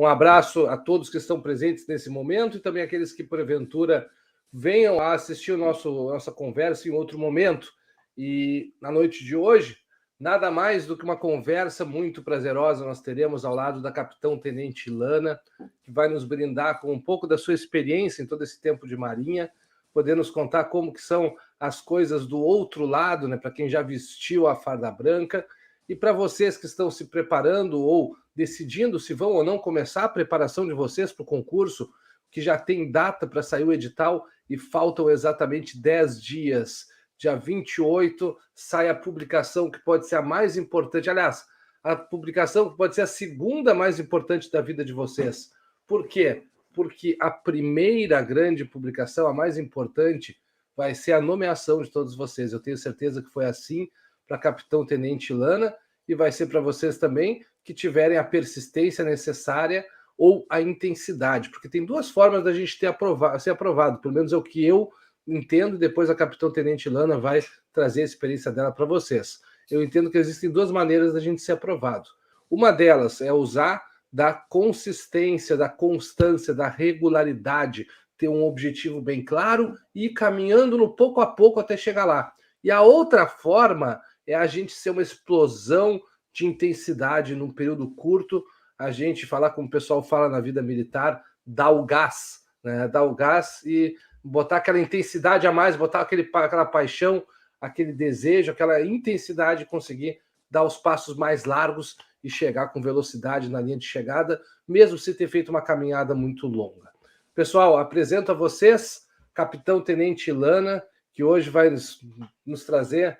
Um abraço a todos que estão presentes nesse momento e também aqueles que, porventura, venham a assistir nossa conversa em outro momento. E na noite de hoje, nada mais do que uma conversa muito prazerosa nós teremos ao lado da capitão-tenente Ilana, que vai nos brindar com um pouco da sua experiência em todo esse tempo de marinha, poder nos contar como que são as coisas do outro lado, né, para quem já vestiu a farda branca, e para vocês que estão se preparando ou decidindo se vão ou não começar a preparação de vocês para o concurso, que já tem data para sair o edital e faltam exatamente 10 dias. Dia 28 sai a publicação que pode ser a mais importante, aliás, a publicação que pode ser a segunda mais importante da vida de vocês. Por quê? Porque a primeira grande publicação, a mais importante, vai ser a nomeação de todos vocês. Eu tenho certeza que foi assim para a capitão-tenente Ilana e vai ser para vocês também que tiverem a persistência necessária ou a intensidade, porque tem duas formas da gente ser aprovado, pelo menos é o que eu entendo, e depois a capitão-tenente Ilana vai trazer a experiência dela para vocês. Eu entendo que existem duas maneiras da gente ser aprovado. Uma delas é usar da consistência, da constância, da regularidade, ter um objetivo bem claro e ir caminhando no pouco a pouco até chegar lá. E a outra forma é a gente ser uma explosão de intensidade num período curto, a gente falar como o pessoal fala na vida militar, dar o gás, né? Dar o gás e botar aquela intensidade a mais, botar aquela paixão, aquele desejo, aquela intensidade, conseguir dar os passos mais largos e chegar com velocidade na linha de chegada, mesmo sem ter feito uma caminhada muito longa. Pessoal, apresento a vocês capitão-tenente Ilana, que hoje vai nos trazer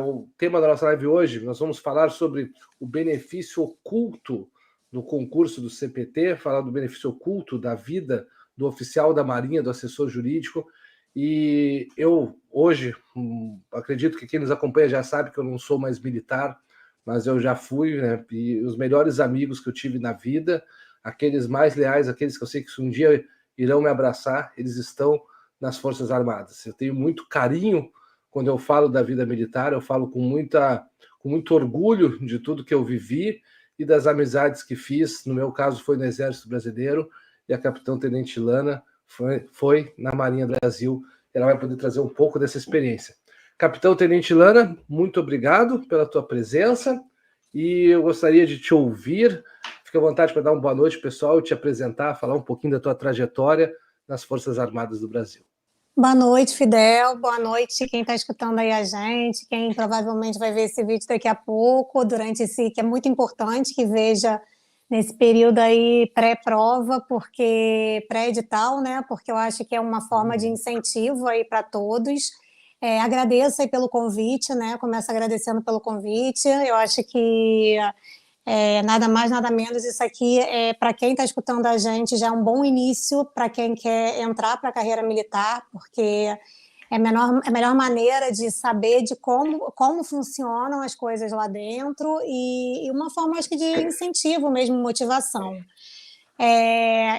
o tema da nossa live hoje. Nós vamos falar sobre o benefício oculto do concurso do CPT, falar do benefício oculto da vida do oficial da Marinha, do assessor jurídico. E eu, hoje, acredito que quem nos acompanha já sabe que eu não sou mais militar, mas eu já fui, né? E os melhores amigos que eu tive na vida, aqueles mais leais, aqueles que eu sei que um dia irão me abraçar, eles estão nas Forças Armadas. Eu tenho muito carinho quando eu falo da vida militar, eu falo com muito orgulho de tudo que eu vivi e das amizades que fiz. No meu caso, foi no Exército Brasileiro, e a capitão-tenente Ilana foi na Marinha do Brasil. Ela vai poder trazer um pouco dessa experiência. Capitão-tenente Ilana, muito obrigado pela tua presença, e eu gostaria de te ouvir. Fica à vontade para dar uma boa noite, pessoal, te apresentar, falar um pouquinho da tua trajetória nas Forças Armadas do Brasil. Boa noite, Fidel. Boa noite quem está escutando aí a gente, quem provavelmente vai ver esse vídeo daqui a pouco, durante esse, que é muito importante que veja nesse período aí pré-prova, porque pré-edital, né? Porque eu acho que é uma forma de incentivo aí para todos. Agradeço aí pelo convite, né? Começo agradecendo pelo convite. Eu acho que nada mais, nada menos, isso aqui para quem está escutando a gente já é um bom início para quem quer entrar para a carreira militar, porque é a melhor maneira de saber de como funcionam as coisas lá dentro e uma forma, acho que, de incentivo mesmo, motivação.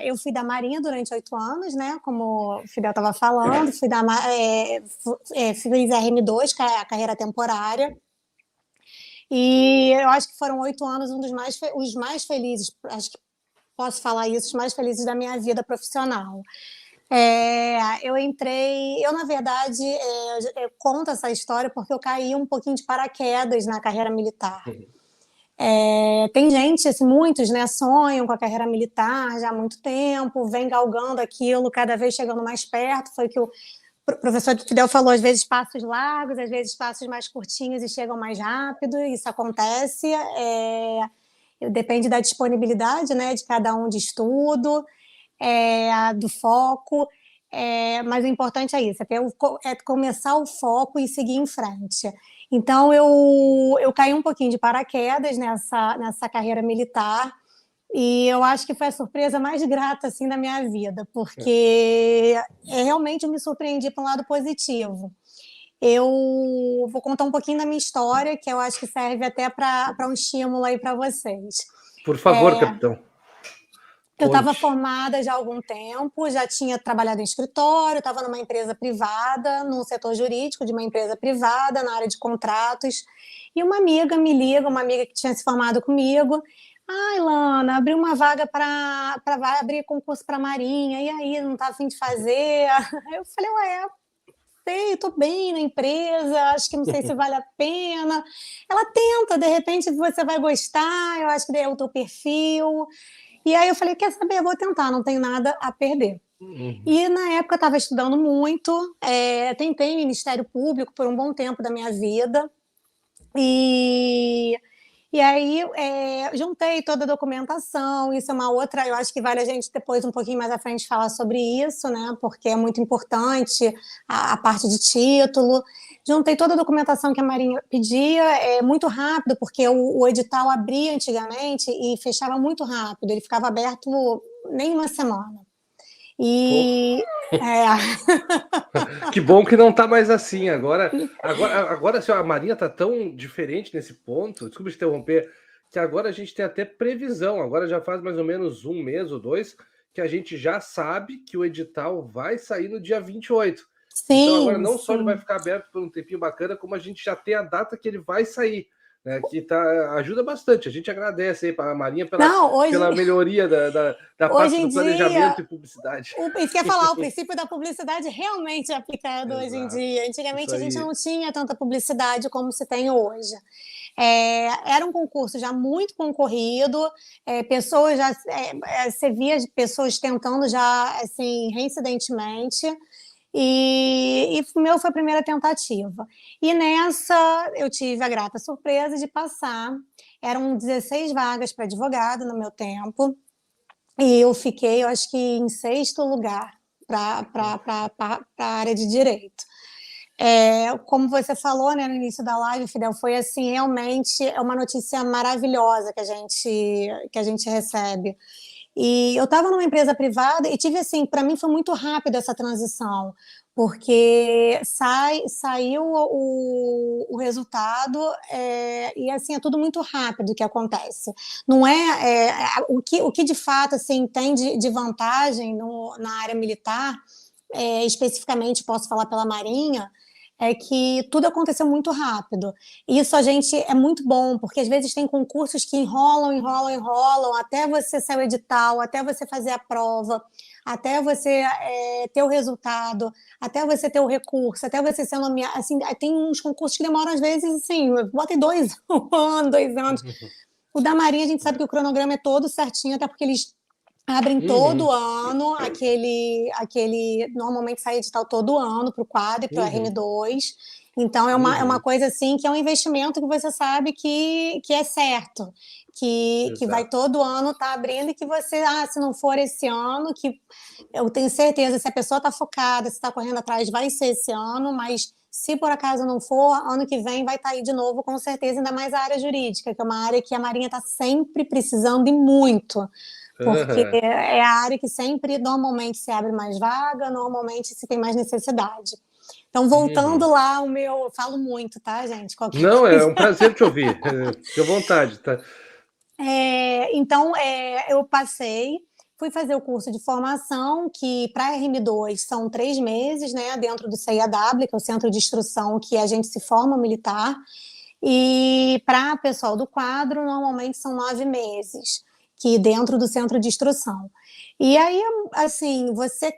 Eu fui da Marinha durante 8 anos, né? Como o Fidel estava falando, fiz RM2, que é a carreira temporária. E eu acho que foram 8 anos os mais felizes, acho que posso falar isso, os mais felizes da minha vida profissional. Eu na verdade, eu conto essa história porque eu caí um pouquinho de paraquedas na carreira militar. Tem gente, assim, muitos, né, sonham com a carreira militar já há muito tempo, vem galgando aquilo, cada vez chegando mais perto. Foi que o professor Fidel falou, às vezes passos largos, às vezes passos mais curtinhos e chegam mais rápido. Isso acontece, depende da disponibilidade, né, de cada um de estudo, do foco, mas o importante é isso, é começar o foco e seguir em frente. Então, eu caí um pouquinho de paraquedas nessa carreira militar, e eu acho que foi a surpresa mais grata assim, da minha vida, porque realmente eu me surpreendi para um lado positivo. Eu vou contar um pouquinho da minha história, que eu acho que serve até para um estímulo aí para vocês. Por favor, capitão. Eu estava formada já há algum tempo, já tinha trabalhado em escritório, estava numa empresa privada, num setor jurídico de uma empresa privada, na área de contratos, e uma amiga me liga, uma amiga que tinha se formado comigo, Ai, Lana, abriu uma vaga para abrir concurso para Marinha, e aí, não tá a fim de fazer? Aí eu falei, ué, sei, tô bem na empresa, acho que não sei se vale a pena. Ela tenta, de repente você vai gostar, eu acho que daí é o teu perfil. E aí eu falei, quer saber, eu vou tentar, não tenho nada a perder. Uhum. E na época eu estava estudando muito, tentei Ministério Público por um bom tempo da minha vida, e e aí, juntei toda a documentação, isso é uma outra, eu acho que vale a gente depois, um pouquinho mais à frente, falar sobre isso, né? Porque é muito importante a parte de título. Juntei toda a documentação que a Marinha pedia, muito rápido, porque o edital abria antigamente e fechava muito rápido, ele ficava aberto nem uma semana. Pô, E que bom que não tá mais assim. Agora assim, a Marinha tá tão diferente nesse ponto, desculpa te interromper, que agora a gente tem até previsão. Agora já faz mais ou menos um mês ou dois que a gente já sabe que o edital vai sair no dia 28. Então agora sim, não só ele vai sim. ficar aberto por um tempinho bacana, como a gente já tem a data que ele vai sair, né? Que tá, ajuda bastante. A gente agradece aí para a Marinha Não, pela melhoria da hoje parte em do dia planejamento e publicidade. isso que eu ia falar, o princípio da publicidade realmente é aplicado hoje em Exato. dia. Isso Antigamente a gente aí. não tinha tanta publicidade como se tem hoje. Era um concurso já muito concorrido, pessoas já você via pessoas tentando já assim reincidentemente. E o meu foi a primeira tentativa. E nessa eu tive a grata surpresa de passar. Eram 16 vagas para advogado no meu tempo. E eu fiquei, eu acho que em sexto lugar para a área de direito. Como você falou, né, no início da live, Fidel, foi assim, realmente é uma notícia maravilhosa que a gente recebe. E eu estava numa empresa privada e tive assim, para mim foi muito rápido essa transição, porque saiu o resultado, e assim é tudo muito rápido que acontece. Não o que de fato assim tem de vantagem na área militar, especificamente posso falar pela Marinha, é que tudo aconteceu muito rápido. Isso a gente é muito bom, porque às vezes tem concursos que enrolam, enrolam, enrolam, até você sair o edital, até você fazer a prova, até você ter o resultado, até você ter o recurso, até você ser nomeado. Assim, tem uns concursos que demoram, às vezes, assim, bota em um ano, 2 anos. O da Marinha, a gente sabe que o cronograma é todo certinho, até porque eles abrem todo Uhum, ano, normalmente sai edital todo ano para o quadro e para o uhum, RM2. Então é uma uhum. coisa assim que é um investimento que você sabe que é certo, que vai Exato. todo ano estar abrindo e que você, se não for esse ano, que eu tenho certeza, se a pessoa está focada, se está correndo atrás, vai ser esse ano, mas se por acaso não for, ano que vem vai estar aí de novo, com certeza, ainda mais a área jurídica, que é uma área que a Marinha está sempre precisando e muito, porque Aham. é a área que sempre, normalmente, se abre mais vaga, normalmente se tem mais necessidade. Então, voltando Uhum. lá, eu falo muito, tá, gente? Qualquer Não, é coisa. um prazer te ouvir. Fique à vontade, tá? Então, eu passei, fui fazer o curso de formação, que para RM2 são 3 meses, né, dentro do CIAW, que é o Centro de Instrução que a gente se forma militar, e para pessoal do quadro, normalmente são 9 meses, que dentro do Centro de Instrução. E aí, assim, você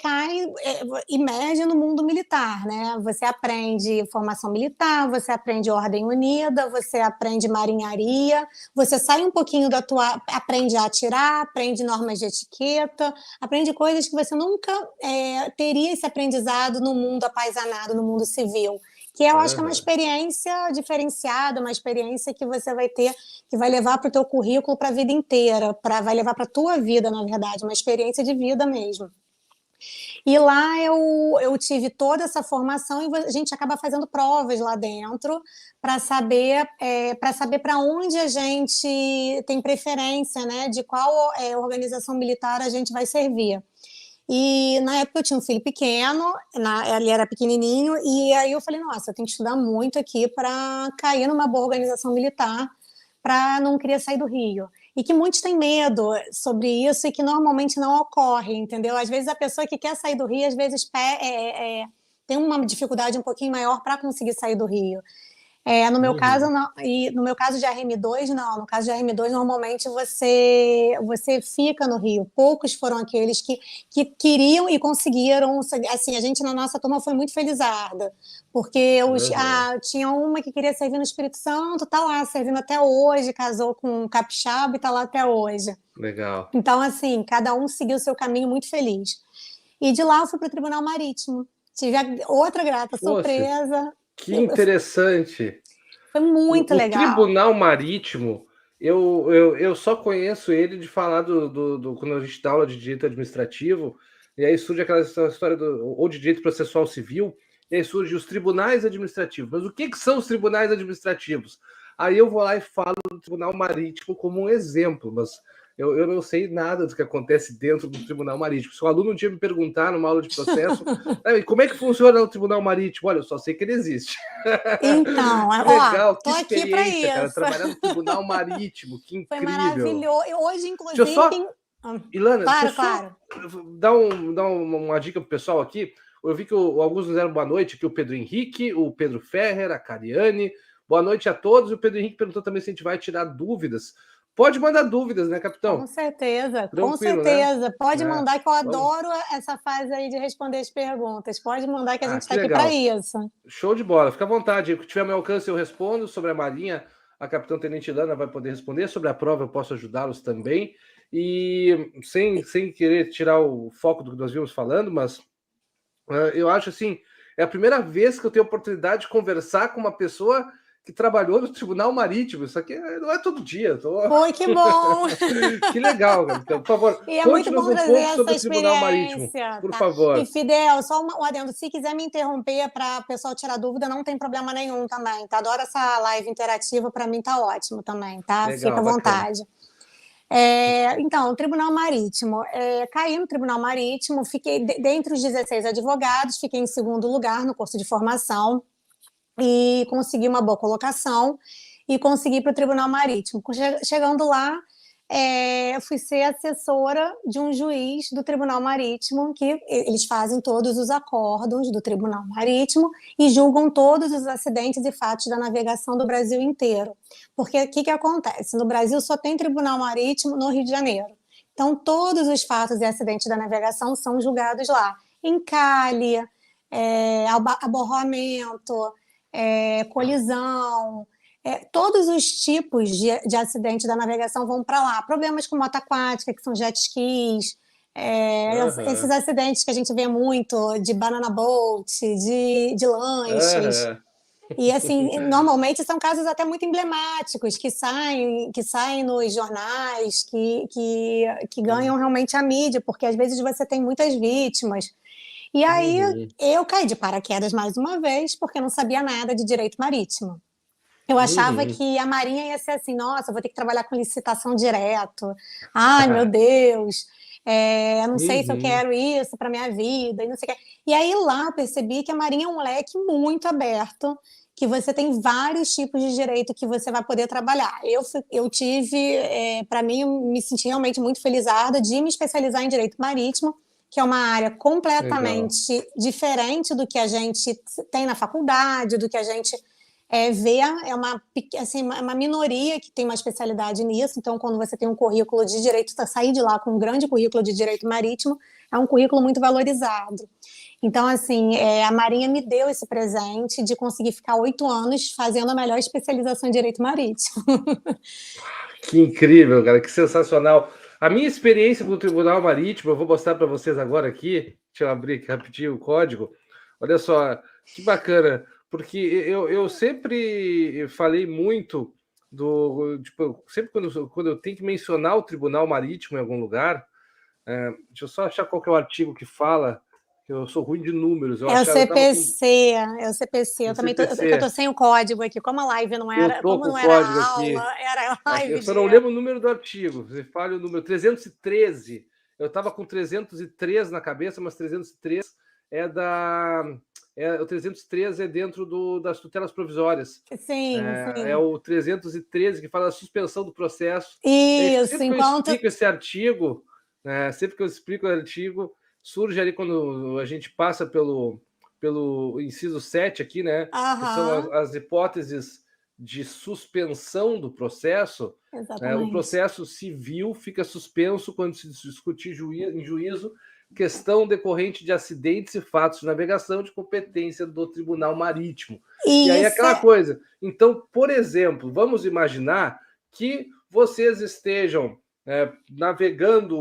imerge no mundo militar, né? Você aprende formação militar, você aprende ordem unida, você aprende marinharia, você sai um pouquinho aprende a atirar, aprende normas de etiqueta, aprende coisas que você nunca teria esse aprendizado no mundo apaisanado, no mundo civil. Que eu acho que é uma Aham. experiência diferenciada, uma experiência que você vai ter, que vai levar para o teu currículo para a vida inteira, vai levar para a tua vida, na verdade, uma experiência de vida mesmo. E lá eu tive toda essa formação e a gente acaba fazendo provas lá dentro para saber para onde a gente tem preferência, né? De qual organização militar a gente vai servir. E na época eu tinha um filho pequeno, ele era pequenininho, e aí eu falei, nossa, eu tenho que estudar muito aqui para cair numa boa organização militar, para não querer sair do Rio. E que muitos têm medo sobre isso e que normalmente não ocorre, entendeu? Às vezes a pessoa que quer sair do Rio, às vezes tem uma dificuldade um pouquinho maior para conseguir sair do Rio. No meu caso, Uhum. não, e no meu caso de RM2, não. No caso de RM2, normalmente você fica no Rio. Poucos foram aqueles que queriam e conseguiram. Assim, a gente na nossa turma foi muito felizarda, porque Uhum. tinha uma que queria servir no Espírito Santo, tá lá servindo até hoje, casou com um capixaba e tá lá até hoje. Legal. Então, assim, cada um seguiu o seu caminho muito feliz. E de lá eu fui para o Tribunal Marítimo. Tive outra grata Poxa, surpresa. que interessante. Foi muito O legal. Tribunal Marítimo, eu só conheço ele de falar quando a gente dá aula de direito administrativo, e aí surge aquela história ou de direito processual civil, e aí surge os tribunais administrativos. Mas o que são os tribunais administrativos? Aí eu vou lá e falo do Tribunal Marítimo como um exemplo, mas eu não sei nada do que acontece dentro do Tribunal Marítimo. Se o aluno um dia me perguntar numa aula de processo, como é que funciona o Tribunal Marítimo? Olha, eu só sei que ele existe. Então, Que ó, legal, tô que aqui para experiência, cara. isso. Trabalhar no Tribunal Marítimo, que Foi incrível. maravilhoso. Hoje, Deixa eu inclusive, só, tem. Ilana, deixa eu Claro, só claro. dar uma dica pro pessoal aqui. Eu vi que alguns nos deram boa noite aqui, o Pedro Henrique, o Pedro Ferrer, a Cariane. Boa noite a todos. O Pedro Henrique perguntou também se a gente vai tirar dúvidas. Pode mandar dúvidas, né, Com capitão? certeza, com Tranquilo, né? certeza. Pode É, mandar, que eu vamos. adoro essa fase aí de responder as perguntas. Pode mandar, que a gente Que está aqui para legal. isso. Show de bola. Fica à vontade. O que tiver ao meu alcance, eu respondo. Sobre a Marinha, a capitã Tenente Lana vai poder responder. Sobre a prova, eu posso ajudá-los também. E sem querer tirar o foco do que nós vimos falando, mas eu acho assim, é a primeira vez que eu tenho a oportunidade de conversar com uma pessoa que trabalhou no Tribunal Marítimo. Isso aqui não é todo dia. Foi que bom! Que legal, capitão. Por favor, E é muito conte-nos bom um trazer pouco essa sobre o Tribunal Marítimo, experiência, por tá? E favor. Fidel, só um adendo, se quiser me interromper para o pessoal tirar dúvida, não tem problema nenhum também, tá? Adoro essa live interativa, para mim tá ótimo também, tá? Fica Legal, à bacana. vontade. Então, o Tribunal Marítimo. Caí no Tribunal Marítimo, fiquei dentre os 16 advogados, fiquei em segundo lugar no curso de formação e consegui uma boa colocação e consegui para o Tribunal Marítimo. Chegando lá, eu fui ser assessora de um juiz do Tribunal Marítimo, que eles fazem todos os acórdãos do Tribunal Marítimo e julgam todos os acidentes e fatos da navegação do Brasil inteiro. Porque o que acontece? No Brasil só tem Tribunal Marítimo no Rio de Janeiro. Então, todos os fatos e acidentes da navegação são julgados lá. Encalhe, aborramento, colisão, todos os tipos de acidente da navegação vão para lá. Problemas com moto aquática, que são jet skis, esses Aham, acidentes que a gente vê muito de banana boat, de lanches. aham. E assim, normalmente são casos até muito emblemáticos que saem nos jornais, que ganham realmente a mídia, porque às vezes você tem muitas vítimas. E aí Uhum, eu caí de paraquedas mais uma vez, porque eu não sabia nada de direito marítimo. Eu achava uhum. que a Marinha ia ser assim, nossa, eu vou ter que trabalhar com licitação direto. Ai, meu Deus, eu não sei se eu Uhum. quero isso para minha vida, e não sei o quê. E aí lá eu percebi que a Marinha é um leque muito aberto, que você tem vários tipos de direito que você vai poder trabalhar. Eu tive, para mim, eu me senti realmente muito felizarda de me especializar em direito marítimo, que é uma área Legal. completamente diferente do que a gente tem na faculdade, do que a gente vê. Assim, uma minoria que tem uma especialidade nisso. Então, quando você tem um currículo de direito, sair de lá com um grande currículo de direito marítimo, é um currículo muito valorizado. Então, assim, a Marinha me deu esse presente de conseguir ficar 8 anos fazendo a melhor especialização em direito marítimo. Que incrível, cara, que sensacional. A minha experiência com o Tribunal Marítimo, eu vou mostrar para vocês agora aqui. Deixa eu abrir aqui rapidinho o código. Olha só, que bacana, porque eu sempre falei muito Tipo, sempre quando eu tenho que mencionar o Tribunal Marítimo em algum lugar, deixa eu só achar qual que é o artigo que fala, que eu sou ruim de números, É o eu estava com CPC, é o CPC. o Eu também eu tô CPC. sem o código aqui. Como a live não Eu era, tô como com o não era código aula, aqui. era Aqui, eu live só de. não lembro o número do artigo. Você fala o número 313. Eu estava com 303 na cabeça, mas 303 é da. O 313 é dentro das tutelas provisórias. Sim, É sim. o 313 que fala da suspensão do processo. E Isso, sempre que eu enquanto. explico esse artigo, sempre que eu explico o artigo, surge ali quando a gente passa pelo inciso 7 aqui, né? Que são Aham, as hipóteses de suspensão do processo. O exatamente. processo civil fica suspenso quando se discutir em juízo questão decorrente de acidentes e fatos de navegação de competência do Tribunal Marítimo. E E aí isso aquela coisa. Então, por exemplo, vamos imaginar que vocês estejam navegando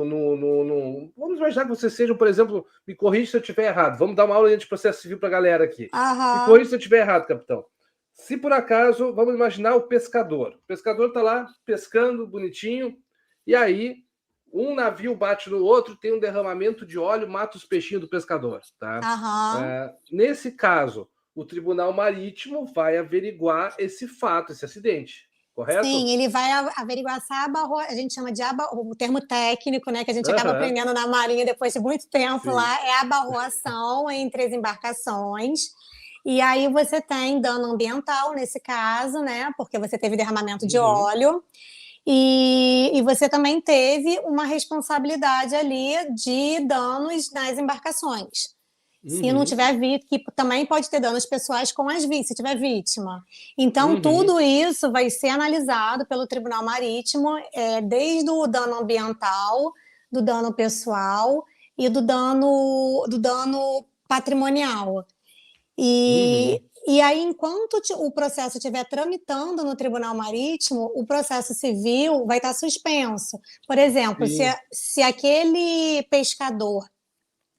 Vamos imaginar que vocês sejam, por exemplo, me corrija se eu estiver errado. Vamos dar uma aula de processo civil para a galera aqui. Me corrija se eu estiver errado, capitão. Se por acaso, vamos imaginar o pescador. O pescador está lá pescando, bonitinho, e aí um navio bate no outro, tem um derramamento de óleo, mata os peixinhos do pescador. Tá? Nesse caso, o Tribunal Marítimo vai averiguar esse fato, esse acidente, correto? Sim, ele vai averiguar essa a gente chama de o termo técnico, né, que a gente acaba aprendendo na Marinha depois de muito tempo lá, é a abarroação entre as embarcações. E aí você tem dano ambiental nesse caso, né, porque você teve derramamento de óleo. E você também teve uma responsabilidade ali de danos nas embarcações. Se não tiver vítima, que também pode ter danos pessoais com se tiver vítima. Então, tudo isso vai ser analisado pelo Tribunal Marítimo, desde o dano ambiental, do dano pessoal e do dano patrimonial. E aí, enquanto o processo estiver tramitando no Tribunal Marítimo, o processo civil vai estar suspenso. Por exemplo, se aquele pescador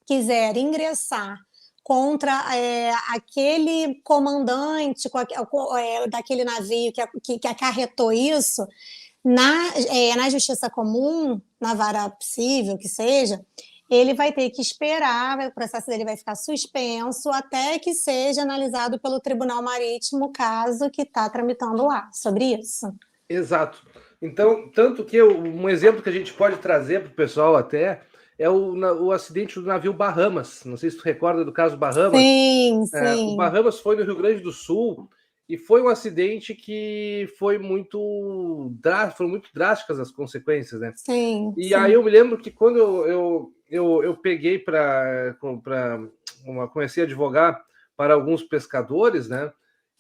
quiser ingressar contra aquele comandante daquele navio que acarretou isso, na justiça comum, na vara civil, que seja, ele vai ter que esperar, o processo dele vai ficar suspenso até que seja analisado pelo Tribunal Marítimo o caso que está tramitando lá, sobre isso. Exato. Então, tanto que um exemplo que a gente pode trazer para o pessoal até é o acidente do navio Bahamas. Não sei se tu recorda do caso Bahamas. Sim, sim. O Bahamas foi no Rio Grande do Sul e foi um acidente que foram muito drásticas as consequências, né? Sim. E aí eu me lembro que quando eu peguei comecei a advogar para alguns pescadores, né?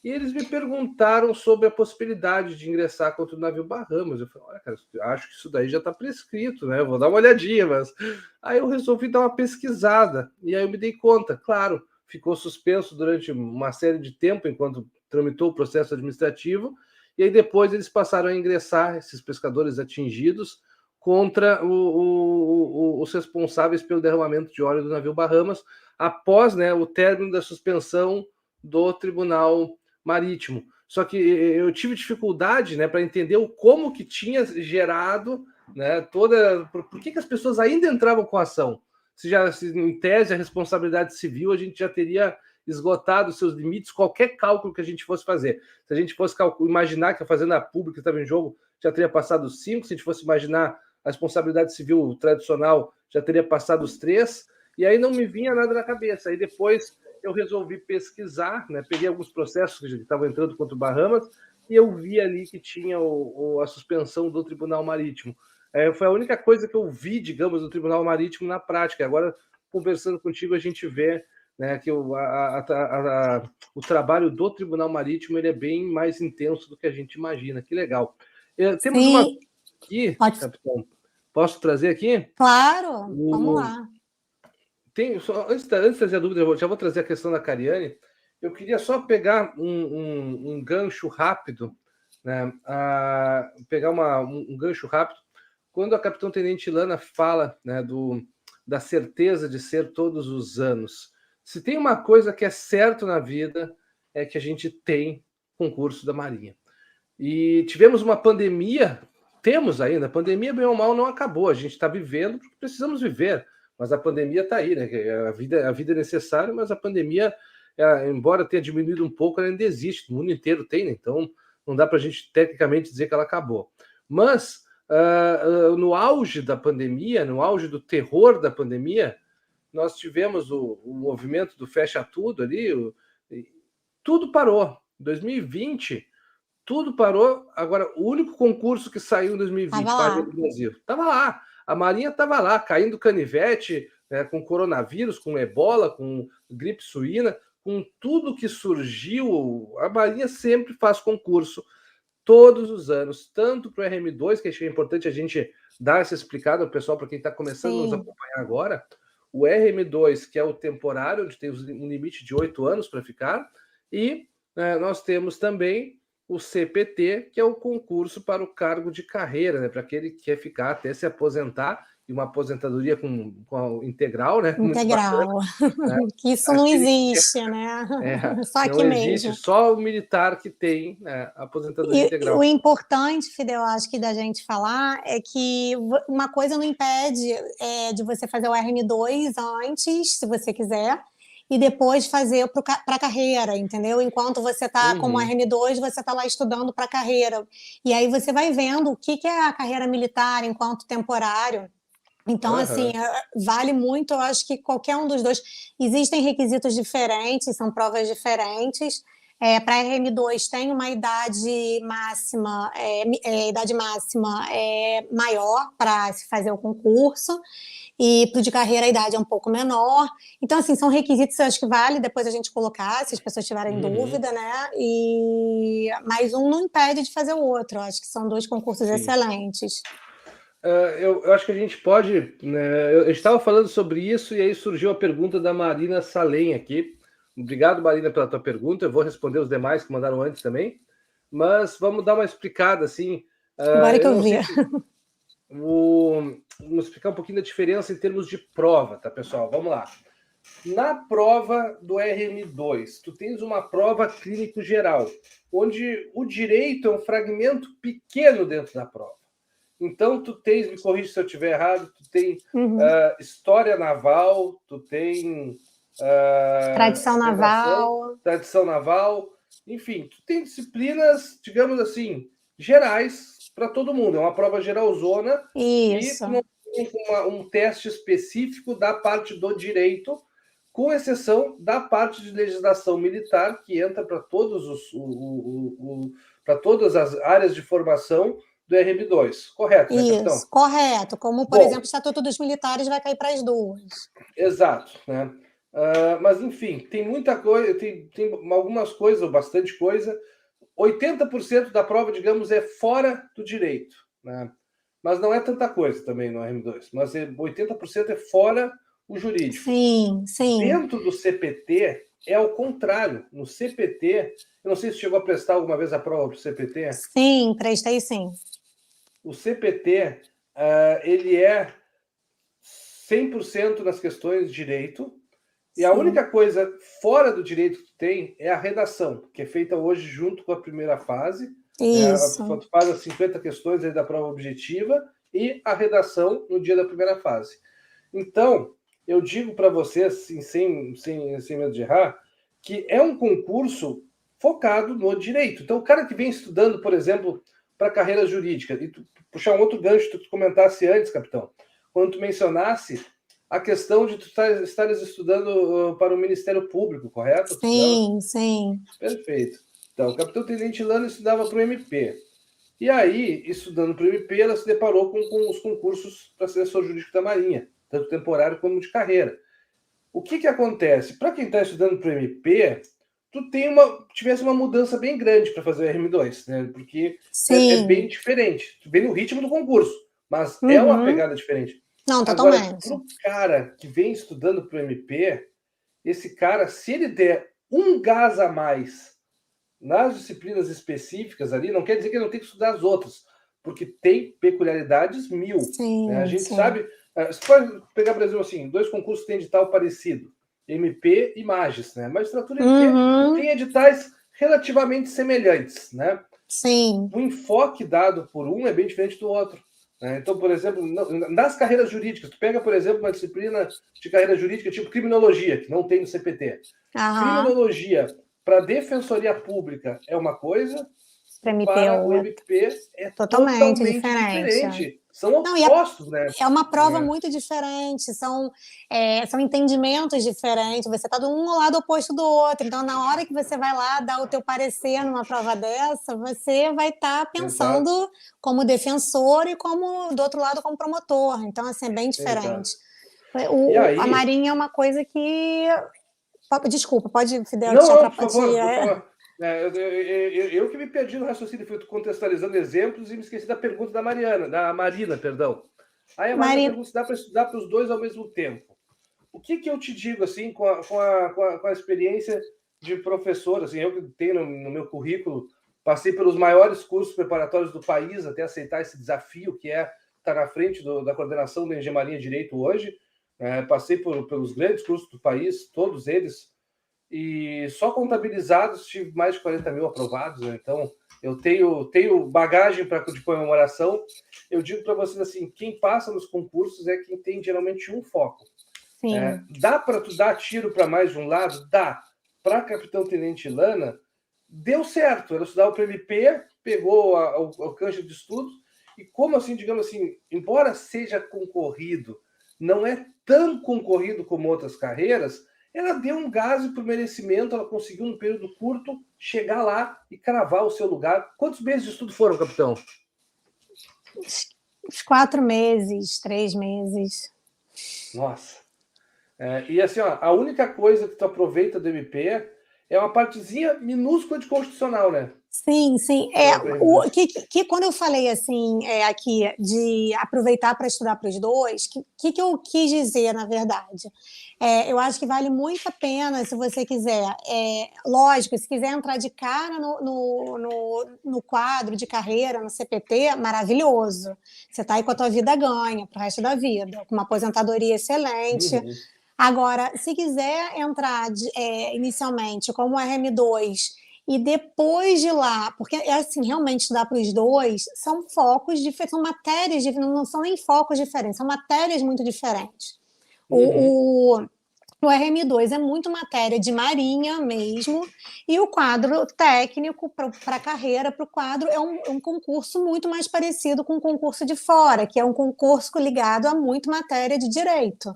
E eles me perguntaram sobre a possibilidade de ingressar contra o navio Bahamas. Eu falei, olha, cara, acho que isso daí já está prescrito, né? Eu vou dar uma olhadinha, mas... Aí eu resolvi dar uma pesquisada. E aí eu me dei conta, claro, ficou suspenso durante uma série de tempo, enquanto tramitou o processo administrativo, e aí depois eles passaram a ingressar, esses pescadores atingidos, contra os responsáveis pelo derramamento de óleo do navio Bahamas, após, né, o término da suspensão do Tribunal Marítimo. Só que eu tive dificuldade, né, para entender como que tinha gerado, né, por que as pessoas ainda entravam com a ação? Se em tese a responsabilidade civil a gente já teria esgotado seus limites, qualquer cálculo que a gente fosse fazer. Se a gente fosse imaginar que a fazenda pública estava em jogo, já teria passado os 5. Se a gente fosse imaginar a responsabilidade civil tradicional, já teria passado os 3. E aí não me vinha nada na cabeça. Aí depois eu resolvi pesquisar, né? Peguei alguns processos que estavam entrando contra o Bahamas e eu vi ali que tinha a suspensão do Tribunal Marítimo. Foi a única coisa que eu vi, digamos, do Tribunal Marítimo na prática. Agora, conversando contigo, a gente vê, né, que o trabalho do Tribunal Marítimo ele é bem mais intenso do que a gente imagina. Que legal. Temos uma aqui, capitão. Posso trazer aqui? Claro, vamos lá. Antes de trazer a dúvida, eu já vou trazer a questão da Cariane. Eu queria só pegar um gancho rápido, né? Pegar um gancho rápido. Quando a capitão-tenente Lana fala, né, da certeza de ser todos os anos, se tem uma coisa que é certo na vida, é que a gente tem concurso da Marinha. E tivemos uma pandemia, temos ainda, a pandemia, bem ou mal, não acabou. A gente está vivendo porque precisamos viver, mas a pandemia está aí, né? A vida é necessária, mas a pandemia, embora tenha diminuído um pouco, ela ainda existe, no mundo inteiro tem, né? Então não dá para a gente tecnicamente dizer que ela acabou. Mas no auge da pandemia, no auge do terror da pandemia, nós tivemos o movimento do fecha tudo ali, tudo parou. Em 2020, tudo parou. Agora, o único concurso que saiu em 2020 para o Brasil estava lá. A Marinha estava lá, caindo canivete, com coronavírus, com ebola, com gripe suína. com tudo que surgiu, a Marinha sempre faz concurso, todos os anos, tanto para o RM2, que acho que é importante a gente dar essa explicada ao pessoal, para quem está começando a nos acompanhar agora, o RM2, que é o temporário, onde tem um limite de 8 anos para ficar, e nós temos também o CPT, que é o concurso para o cargo de carreira, né, para aquele que quer ficar até se aposentar, e uma aposentadoria com integral, né? Integral. Bacana, né? Que isso não existe, né? Só aqui mesmo. Não existe, só o militar que tem aposentadoria integral. O importante, Fidel, acho que da gente falar é que uma coisa não impede de você fazer o RM2 antes, se você quiser, e depois fazer para a carreira, entendeu? Enquanto você está como RM2, você está lá estudando para a carreira. E aí você vai vendo o que é a carreira militar enquanto temporário. Então, assim, vale muito, eu acho que qualquer um dos dois. Existem requisitos diferentes, são provas diferentes. Para RM2 tem uma idade máxima, maior para se fazer o concurso, e para o de carreira a idade é um pouco menor. Então, assim, são requisitos, eu acho que vale depois a gente colocar, se as pessoas tiverem dúvida, né? Mas um não impede de fazer o outro, eu acho que são dois concursos excelentes. Eu acho que a gente pode, né, eu estava falando sobre isso e aí surgiu a pergunta da Marina Salem aqui. Obrigado, Marina, pela tua pergunta. Eu vou responder os demais que mandaram antes também, mas vamos dar uma explicada assim. Agora que eu vi. Vamos explicar um pouquinho da diferença em termos de prova, tá, pessoal? Vamos lá. Na prova do RM2, tu tens uma prova clínico geral, onde o direito é um fragmento pequeno dentro da prova. Então, tu tens, me corrija se eu estiver errado, tu tem história naval, tu tem... tradição naval, enfim, tu tem disciplinas, digamos assim, gerais para todo mundo. É uma prova geralzona. Isso. E não tem um teste específico da parte do direito, com exceção da parte de legislação militar, que entra para para todas as áreas de formação do RM2, correto, né, capitão? Isso, correto. Como, por exemplo, o Estatuto dos Militares vai cair para as duas. Exato, né? Mas, enfim, tem muita coisa, tem algumas coisas, bastante coisa. 80% da prova, digamos, é fora do direito, né? Mas não é tanta coisa também no RM2. Mas 80% é fora o jurídico. Sim, sim. Dentro do CPT, é ao contrário. No CPT, eu não sei se chegou a prestar alguma vez a prova para o CPT. Sim, prestei sim. O CPT, ele é 100% nas questões de direito, e a única coisa fora do direito que tu tem é a redação, que é feita hoje junto com a primeira fase. Isso. Tu faz as 50 questões aí da prova objetiva e a redação no dia da primeira fase. Então, eu digo para vocês, assim, sem medo de errar, que é um concurso focado no direito. Então, o cara que vem estudando, por exemplo, para carreira jurídica, e tu puxar um outro gancho que tu comentasse antes, capitão, quando tu mencionasse a questão de tu estares estudando para o Ministério Público, correto? Sim, sim. Perfeito. Então, o capitão-tenente Lano estudava para o MP. E aí, estudando para o MP, ela se deparou com os concursos para assessor jurídico da Marinha, tanto temporário como de carreira. O que acontece? Para quem está estudando para o MP, tu tivesse uma mudança bem grande para fazer o RM2, né? Porque é bem diferente. Tu vem no ritmo do concurso, mas é uma pegada diferente. Não, totalmente. Agora, pro cara que vem estudando para o MP, esse cara, se ele der um gás a mais nas disciplinas específicas ali, não quer dizer que ele não tem que estudar as outras, porque tem peculiaridades mil. Sim, né? A gente sabe... Você pode pegar, por exemplo, assim, 2 concursos que têm edital parecido, MP e Magis, né? Magistratura e MP tem editais relativamente semelhantes, né? Sim. O enfoque dado por um é bem diferente do outro. Né? Então, por exemplo, nas carreiras jurídicas, tu pega, por exemplo, uma disciplina de carreira jurídica tipo criminologia, que não tem no CPT. Criminologia para defensoria pública é uma coisa, para o MP é totalmente diferente. São opostos, né? É uma prova muito diferente, são entendimentos diferentes, você está de um lado oposto do outro. Então, na hora que você vai lá dar o teu parecer numa prova dessa, você vai estar pensando como defensor e como do outro lado como promotor. Então, assim, é bem diferente. A Marinha é uma coisa que Desculpa, pode, Fidel, Não, te não, por atrapalhar. favor, por favor. Eu que me perdi no raciocínio, fui contextualizando exemplos e me esqueci da pergunta da Marina, perdão. Aí a Marina pergunta se dá para estudar para os dois ao mesmo tempo. O que eu te digo, assim, com a experiência de professor, assim, eu que tenho no meu currículo, passei pelos maiores cursos preparatórios do país até aceitar esse desafio que é estar na frente da coordenação da Engenharia Direito hoje. Passei pelos grandes cursos do país, todos eles, e só contabilizados tive mais de 40 mil aprovados, né? Então eu tenho bagagem de comemoração. Eu digo para vocês assim, quem passa nos concursos é quem tem geralmente um foco. Dá para tu dar tiro para mais de um lado? Dá. Para capitão-tenente Lana, deu certo. Ela estudava para o MP, pegou o cancha de estudos, e como assim, digamos assim, embora seja concorrido, não é tão concorrido como outras carreiras, ela deu um gás para o merecimento, ela conseguiu, num período curto, chegar lá e cravar o seu lugar. Quantos meses de estudo foram, capitão? Uns 4 meses, 3 meses. Nossa. E assim, ó, a única coisa que tu aproveita do MP é uma partezinha minúscula de constitucional, né? Sim, sim. Quando eu falei assim, aqui, de aproveitar para estudar para os dois, que eu quis dizer, na verdade? Eu acho que vale muito a pena, se você quiser. Lógico, se quiser entrar de cara no quadro de carreira, no CPT, maravilhoso. Você está aí com a tua vida ganha para o resto da vida, com uma aposentadoria excelente. Uhum. Agora, se quiser entrar inicialmente como RM2 e depois de lá, porque assim, realmente estudar para os dois, são focos diferentes, são matérias diferentes, não são nem focos diferentes, são matérias muito diferentes. O RM2 é muito matéria de marinha mesmo, e o quadro técnico para a carreira, para o quadro, é um concurso muito mais parecido com o concurso de fora, que é um concurso ligado a muito matéria de direito.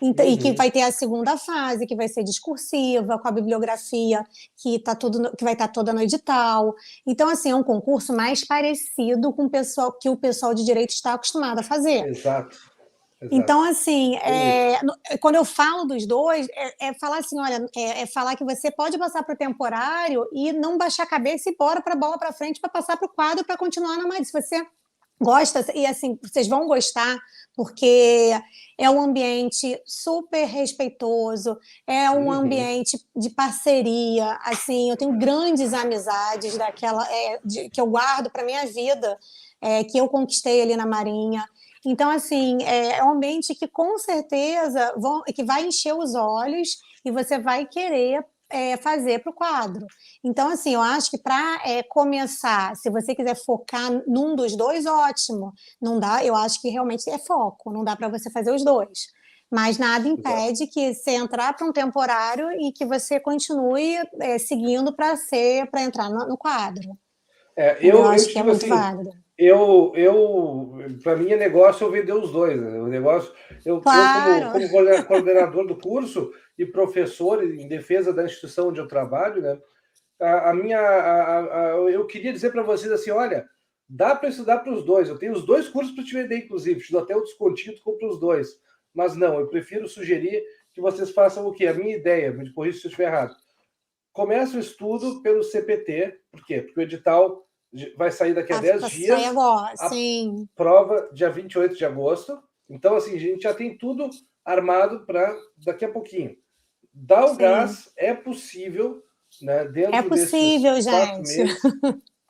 Então, e que vai ter a segunda fase, que vai ser discursiva, com a bibliografia que vai estar toda no edital. Então, assim, é um concurso mais parecido com o pessoal de direito está acostumado a fazer. Exato. Então, assim, quando eu falo dos dois, falar assim, olha, falar que você pode passar para o temporário e não baixar a cabeça e bora para a bola para frente para passar para o quadro para continuar na mais. Se você gosta, e assim, vocês vão gostar, porque é um ambiente super respeitoso, é um ambiente de parceria, assim, eu tenho grandes amizades que eu guardo para minha vida, que eu conquistei ali na Marinha. Então, assim, é um ambiente que com certeza que vai encher os olhos e você vai querer fazer para o quadro. Então, assim, eu acho que para começar, se você quiser focar num dos dois, ótimo. Não dá, eu acho que realmente é foco, não dá para você fazer os dois. Mas nada impede que você entrar para um temporário e que você continue seguindo para entrar no quadro. Eu acho que é muito válido. Para mim é negócio eu vender os dois, né? O negócio, Claro. eu como coordenador do curso e professor em defesa da instituição onde eu trabalho, né? Eu queria dizer para vocês assim, olha, dá para estudar para os dois. Eu tenho os dois cursos para te vender, inclusive, te dou até o descontinho, tu compra os dois. Mas não, eu prefiro sugerir que vocês façam o quê? A minha ideia, me corrija se eu estiver errado. Começa o estudo pelo CPT, por quê? Porque o edital vai sair daqui a 10 dias. Agora, sim. Prova dia 28 de agosto. Então, assim, a gente já tem tudo armado para daqui a pouquinho. Dá o gás, é possível, né? Dentro desses 4 meses,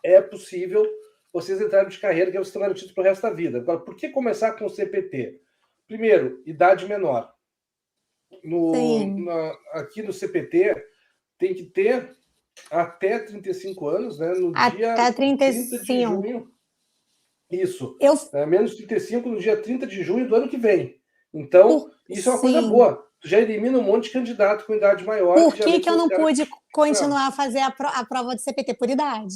é possível vocês entrarem de carreira, que vocês estão garantidos para o resto da vida. Agora, por que começar com o CPT? Primeiro, idade menor. Aqui no CPT, tem que ter até 35 anos, né? No dia 30 de junho. Isso. Menos 35 no dia 30 de junho do ano que vem. Então, isso é uma coisa boa. Tu já elimina um monte de candidato com idade maior. Por que eu não pude continuar a fazer a prova de CPT? Por idade.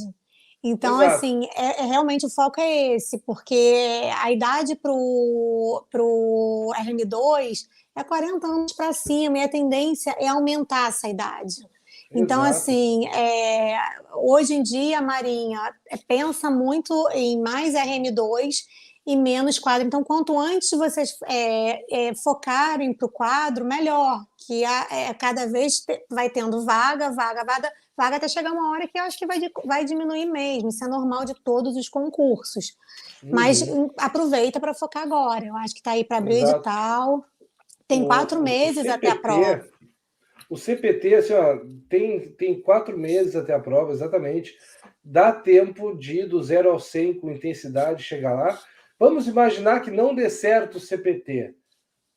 Então, assim, realmente o foco é esse, porque a idade para o RM2 é 40 anos para cima, e a tendência é aumentar essa idade. Então, assim, hoje em dia a Marinha pensa muito em mais RM2 e menos quadro. Então, quanto antes vocês focarem para o quadro, melhor, que cada vez vai tendo vaga até chegar uma hora que eu acho que vai diminuir mesmo, isso é normal de todos os concursos. Mas aproveita para focar agora, eu acho que está aí para abrir edital, tem 4 meses até a prova. O CPT, assim, ó, tem 4 meses até a prova, exatamente. Dá tempo de ir do 0 ao 100 com intensidade, chegar lá. Vamos imaginar que não dê certo o CPT.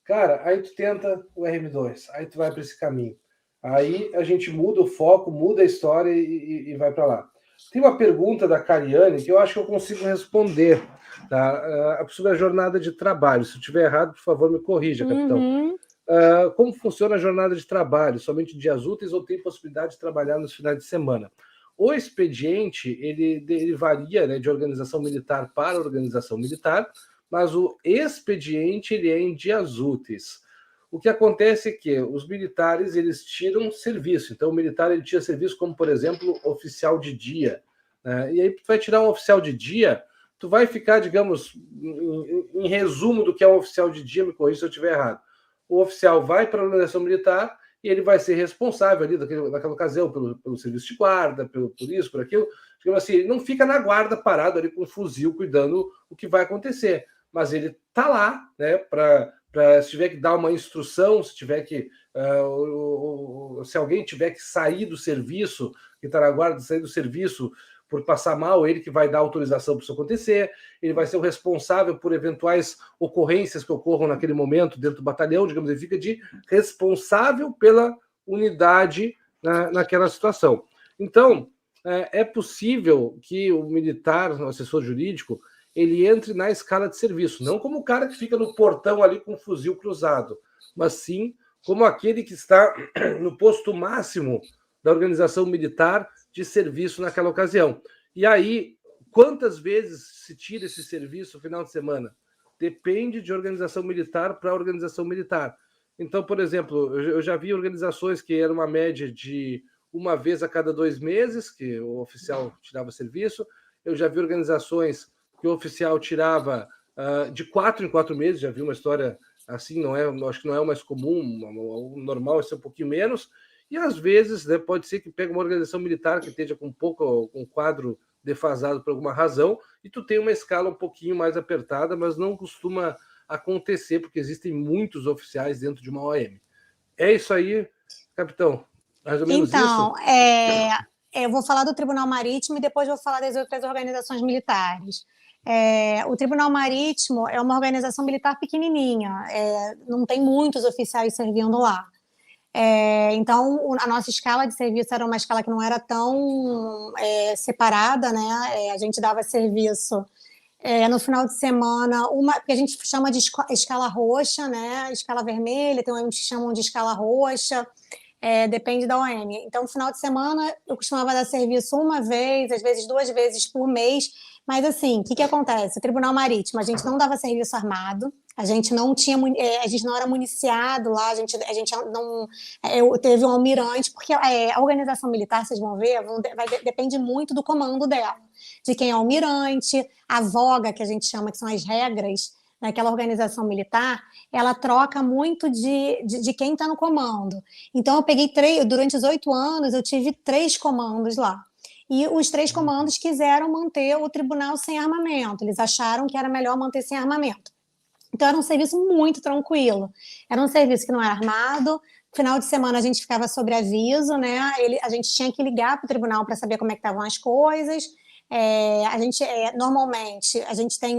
Cara, aí tu tenta o RM2, aí tu vai para esse caminho. Aí a gente muda o foco, muda a história e vai para lá. Tem uma pergunta da Cariane que eu acho que eu consigo responder, tá? Sobre a jornada de trabalho. Se eu estiver errado, por favor, me corrija, capitão. Como funciona a jornada de trabalho? Somente dias úteis ou tem possibilidade de trabalhar nos finais de semana? O expediente, ele varia, né, de organização militar para organização militar, mas o expediente, ele é em dias úteis. O que acontece é que os militares, eles tiram serviço. Então, o militar, ele tira serviço como, por exemplo, oficial de dia, né? E aí, tu vai tirar um oficial de dia, tu vai ficar, digamos, em resumo do que é um oficial de dia, me corrija se eu estiver errado. O oficial vai para a organização militar e ele vai ser responsável ali naquela ocasião pelo serviço de guarda, por isso, por aquilo. Digamos assim, ele não fica na guarda parado ali com um fuzil cuidando o que vai acontecer, mas ele está lá, né, se tiver que dar uma instrução, se tiver que se alguém tiver que sair do serviço, que está na guarda, sair do serviço por passar mal, ele que vai dar autorização para isso acontecer, ele vai ser o responsável por eventuais ocorrências que ocorram naquele momento dentro do batalhão, digamos, ele fica de responsável pela unidade naquela situação. Então, é possível que o militar, o assessor jurídico, ele entre na escala de serviço, não como o cara que fica no portão ali com o fuzil cruzado, mas sim como aquele que está no posto máximo da organização militar de serviço naquela ocasião. E aí, quantas vezes se tira esse serviço no final de semana? Depende de organização militar para organização militar. Então, por exemplo, eu já vi organizações que era uma média de uma vez a cada 2 meses, que o oficial tirava serviço. Eu já vi organizações que o oficial tirava de 4 em 4 meses, já vi uma história assim, acho que não é o mais comum, o normal é ser um pouquinho menos. E às vezes, né, pode ser que pegue uma organização militar que esteja com um quadro defasado por alguma razão, e tu tem uma escala um pouquinho mais apertada, mas não costuma acontecer, porque existem muitos oficiais dentro de uma OM. É isso aí, capitão? Mais ou menos então, isso? Eu vou falar do Tribunal Marítimo e depois vou falar das outras organizações militares. O Tribunal Marítimo é uma organização militar pequenininha, não tem muitos oficiais servindo lá. Então, a nossa escala de serviço era uma escala que não era tão separada, né? A gente dava serviço no final de semana, que a gente chama de escala roxa, né? Escala vermelha, tem uns que chamam de escala roxa, depende da OM. Então, no final de semana, eu costumava dar serviço uma vez, às vezes 2 vezes por mês, mas assim, o que acontece? O Tribunal Marítimo, a gente não dava serviço armado, a gente não era municiado lá, a gente não teve um almirante, porque a organização militar, vocês vão ver, depende muito do comando dela, de quem é o almirante, a voga, que a gente chama, que são as regras naquela organização militar, ela troca muito de quem está no comando. Então, eu peguei durante os 8 anos, eu tive 3 comandos lá. E os 3 comandos quiseram manter o tribunal sem armamento, eles acharam que era melhor manter sem armamento. Então, era um serviço muito tranquilo. Era um serviço que não era armado. Final de semana, a gente ficava sobre aviso, né? A gente tinha que ligar para o tribunal para saber como é que estavam as coisas. Normalmente, a gente tem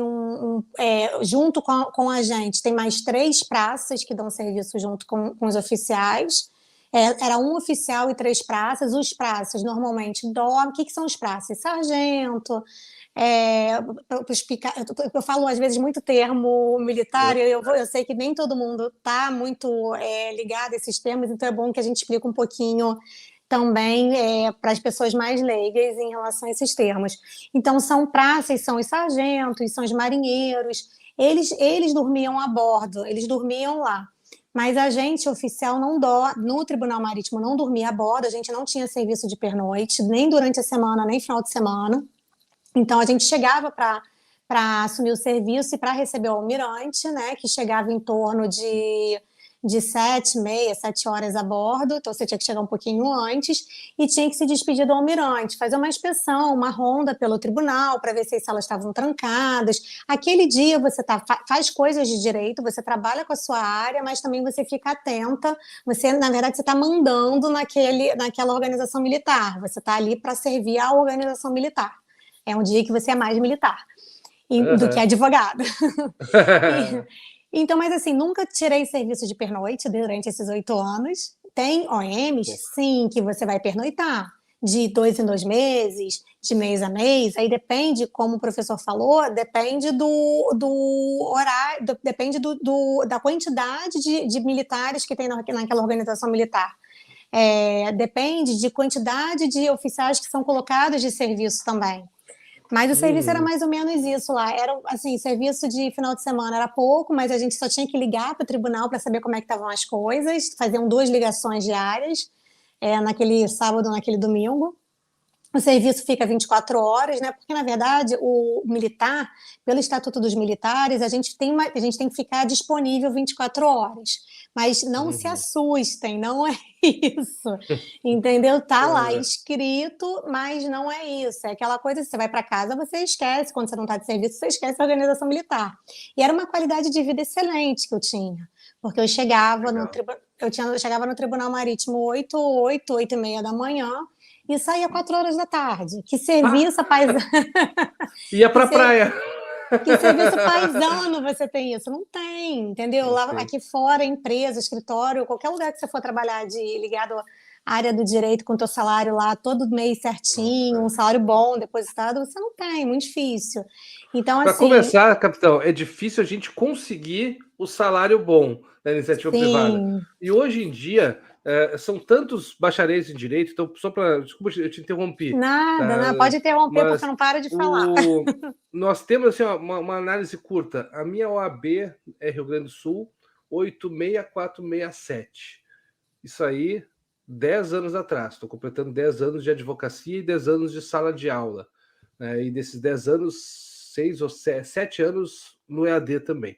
junto com a gente, tem mais 3 praças que dão serviço junto com os oficiais. Era um oficial e 3 praças. Os praças, normalmente, dormem. O que são os praças? Sargento... eu falo às vezes muito termo militar, eu sei que nem todo mundo está muito ligado a esses termos, então é bom que a gente explique um pouquinho também para as pessoas mais leigas em relação a esses termos. Então, são praças, são os sargentos, são os marinheiros, eles dormiam a bordo, eles dormiam lá. Mas a gente, oficial, no Tribunal Marítimo, não dormia a bordo, a gente não tinha serviço de pernoite, nem durante a semana, nem final de semana. Então, a gente chegava para para assumir o serviço e para receber o almirante, né, que chegava em torno de 7h30, 7 horas a bordo, então você tinha que chegar um pouquinho antes e tinha que se despedir do almirante, fazer uma inspeção, uma ronda pelo tribunal para ver se as salas estavam trancadas. Aquele dia você faz coisas de direito, você trabalha com a sua área, mas também você fica atenta, você, na verdade, você está mandando naquela organização militar, você está ali para servir à organização militar. É um dia que você é mais militar do que advogado. Então, mas assim, nunca tirei serviço de pernoite durante esses 8 anos. Tem OMs, sim, que você vai pernoitar de 2 em 2 meses, de mês a mês. Aí depende, como o professor falou, depende do horário, depende da quantidade de militares que tem naquela organização militar. Depende de quantidade de oficiais que são colocados de serviço também. Mas o serviço era mais ou menos isso lá. Era assim, serviço de final de semana era pouco, mas a gente só tinha que ligar para o tribunal para saber como é que estavam as coisas. Faziam 2 ligações diárias, naquele sábado, naquele domingo. O serviço fica 24 horas, né? Porque, na verdade, o militar, pelo Estatuto dos Militares, a gente tem que ficar disponível 24 horas. Mas não se assustem, não é isso. Entendeu? Tá lá escrito, mas não é isso. É aquela coisa que você vai para casa, você esquece. Quando você não está de serviço, você esquece a organização militar. E era uma qualidade de vida excelente que eu tinha. Porque eu chegava eu chegava no Tribunal Marítimo 8h30 da manhã, e saía 4 horas da tarde. Que serviço paisano. Ia para a praia. Que serviço paisano você tem isso? Não tem, entendeu? Lá, aqui fora, empresa, escritório, qualquer lugar que você for trabalhar ligado à área do direito, com o teu salário lá todo mês certinho, um salário bom, depositado, você não tem, muito difícil. Então, para assim, começar, capitão, é difícil a gente conseguir o salário bom da iniciativa privada. E hoje em dia, são tantos bacharéis em direito, então, só para... Desculpa, eu te interrompi. Nada, não, pode interromper, porque eu não paro de falar. Nós temos assim, uma análise curta. A minha OAB é Rio Grande do Sul, 86467. Isso aí, 10 anos atrás. Estou completando 10 anos de advocacia e 10 anos de sala de aula. E desses 10 anos, 6 ou 7 anos no EAD também.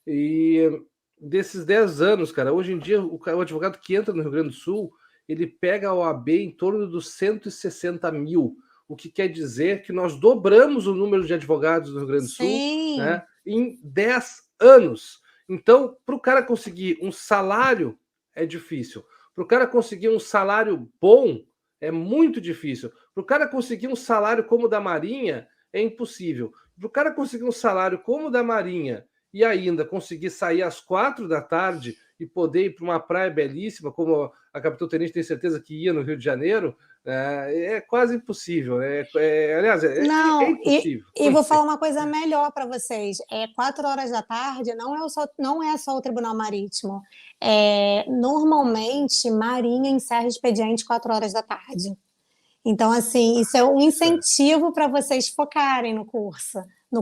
E desses 10 anos, cara, hoje em dia, o advogado que entra no Rio Grande do Sul, ele pega a OAB em torno dos 160 mil, o que quer dizer que nós dobramos o número de advogados no Rio Grande do Sul, né, em 10 anos. Então, para o cara conseguir um salário, é difícil. Para o cara conseguir um salário bom, é muito difícil. Para o cara conseguir um salário como o da Marinha, é impossível. Para o cara conseguir um salário como o da Marinha e ainda conseguir sair às 4 da tarde e poder ir para uma praia belíssima, como a capitão tenente tem certeza que ia no Rio de Janeiro, é quase impossível. Aliás, é impossível. E vou falar uma coisa melhor para vocês. 4 horas da tarde não é só o Tribunal Marítimo. Normalmente, Marinha encerra expediente 4 horas da tarde. Então, assim, isso é um incentivo para vocês focarem no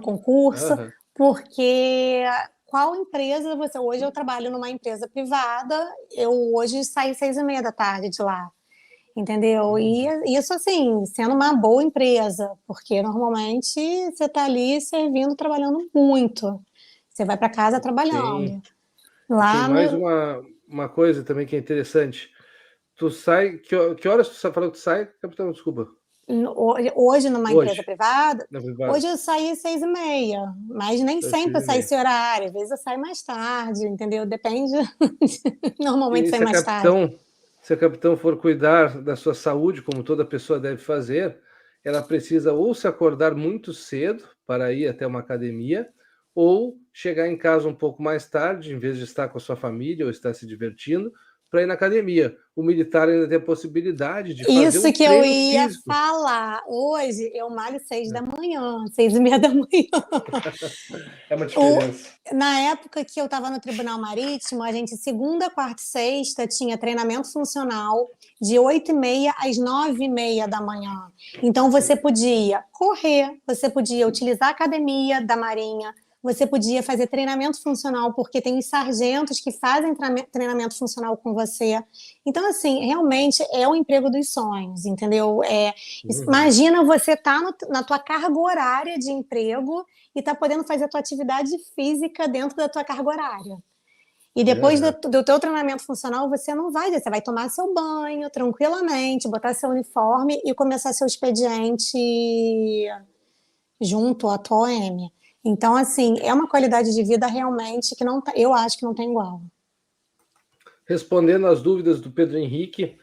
concurso, porque qual empresa você... Hoje eu trabalho numa empresa privada, eu hoje saí 6h30 da tarde de lá, entendeu? E isso, assim, sendo uma boa empresa, porque normalmente você está ali servindo, trabalhando muito. Você vai para casa trabalhando. Lá tem mais uma coisa também que é interessante. Tu sai... Que horas tu falou que tu sai, capitão? Desculpa. Hoje, numa empresa privada, hoje eu saí 6h30, mas nem sempre eu saio esse horário, às vezes eu saio mais tarde, entendeu? Depende, normalmente saio mais tarde. Se a capitão for cuidar da sua saúde, como toda pessoa deve fazer, ela precisa ou se acordar muito cedo para ir até uma academia, ou chegar em casa um pouco mais tarde, em vez de estar com a sua família ou estar se divertindo, para ir na academia. O militar ainda tem a possibilidade de fazer um treino físico. Isso que eu ia falar. Hoje eu malho 6 da manhã, 6h30 da manhã. É uma diferença. Na época que eu estava no Tribunal Marítimo, a gente segunda, quarta e sexta tinha treinamento funcional de 8h30 às 9h30 da manhã. Então você podia correr, você podia utilizar a academia da Marinha, você podia fazer treinamento funcional, porque tem os sargentos que fazem treinamento funcional com você. Então, assim, realmente é o emprego dos sonhos, entendeu? Imagina você estar na tua carga horária de emprego e tá podendo fazer a tua atividade física dentro da tua carga horária. E depois do teu treinamento funcional, você não vai, você vai tomar seu banho tranquilamente, botar seu uniforme e começar seu expediente junto à tua OM. Então, assim, é uma qualidade de vida realmente que não, eu acho que não tem igual. Respondendo às dúvidas do Pedro Henrique,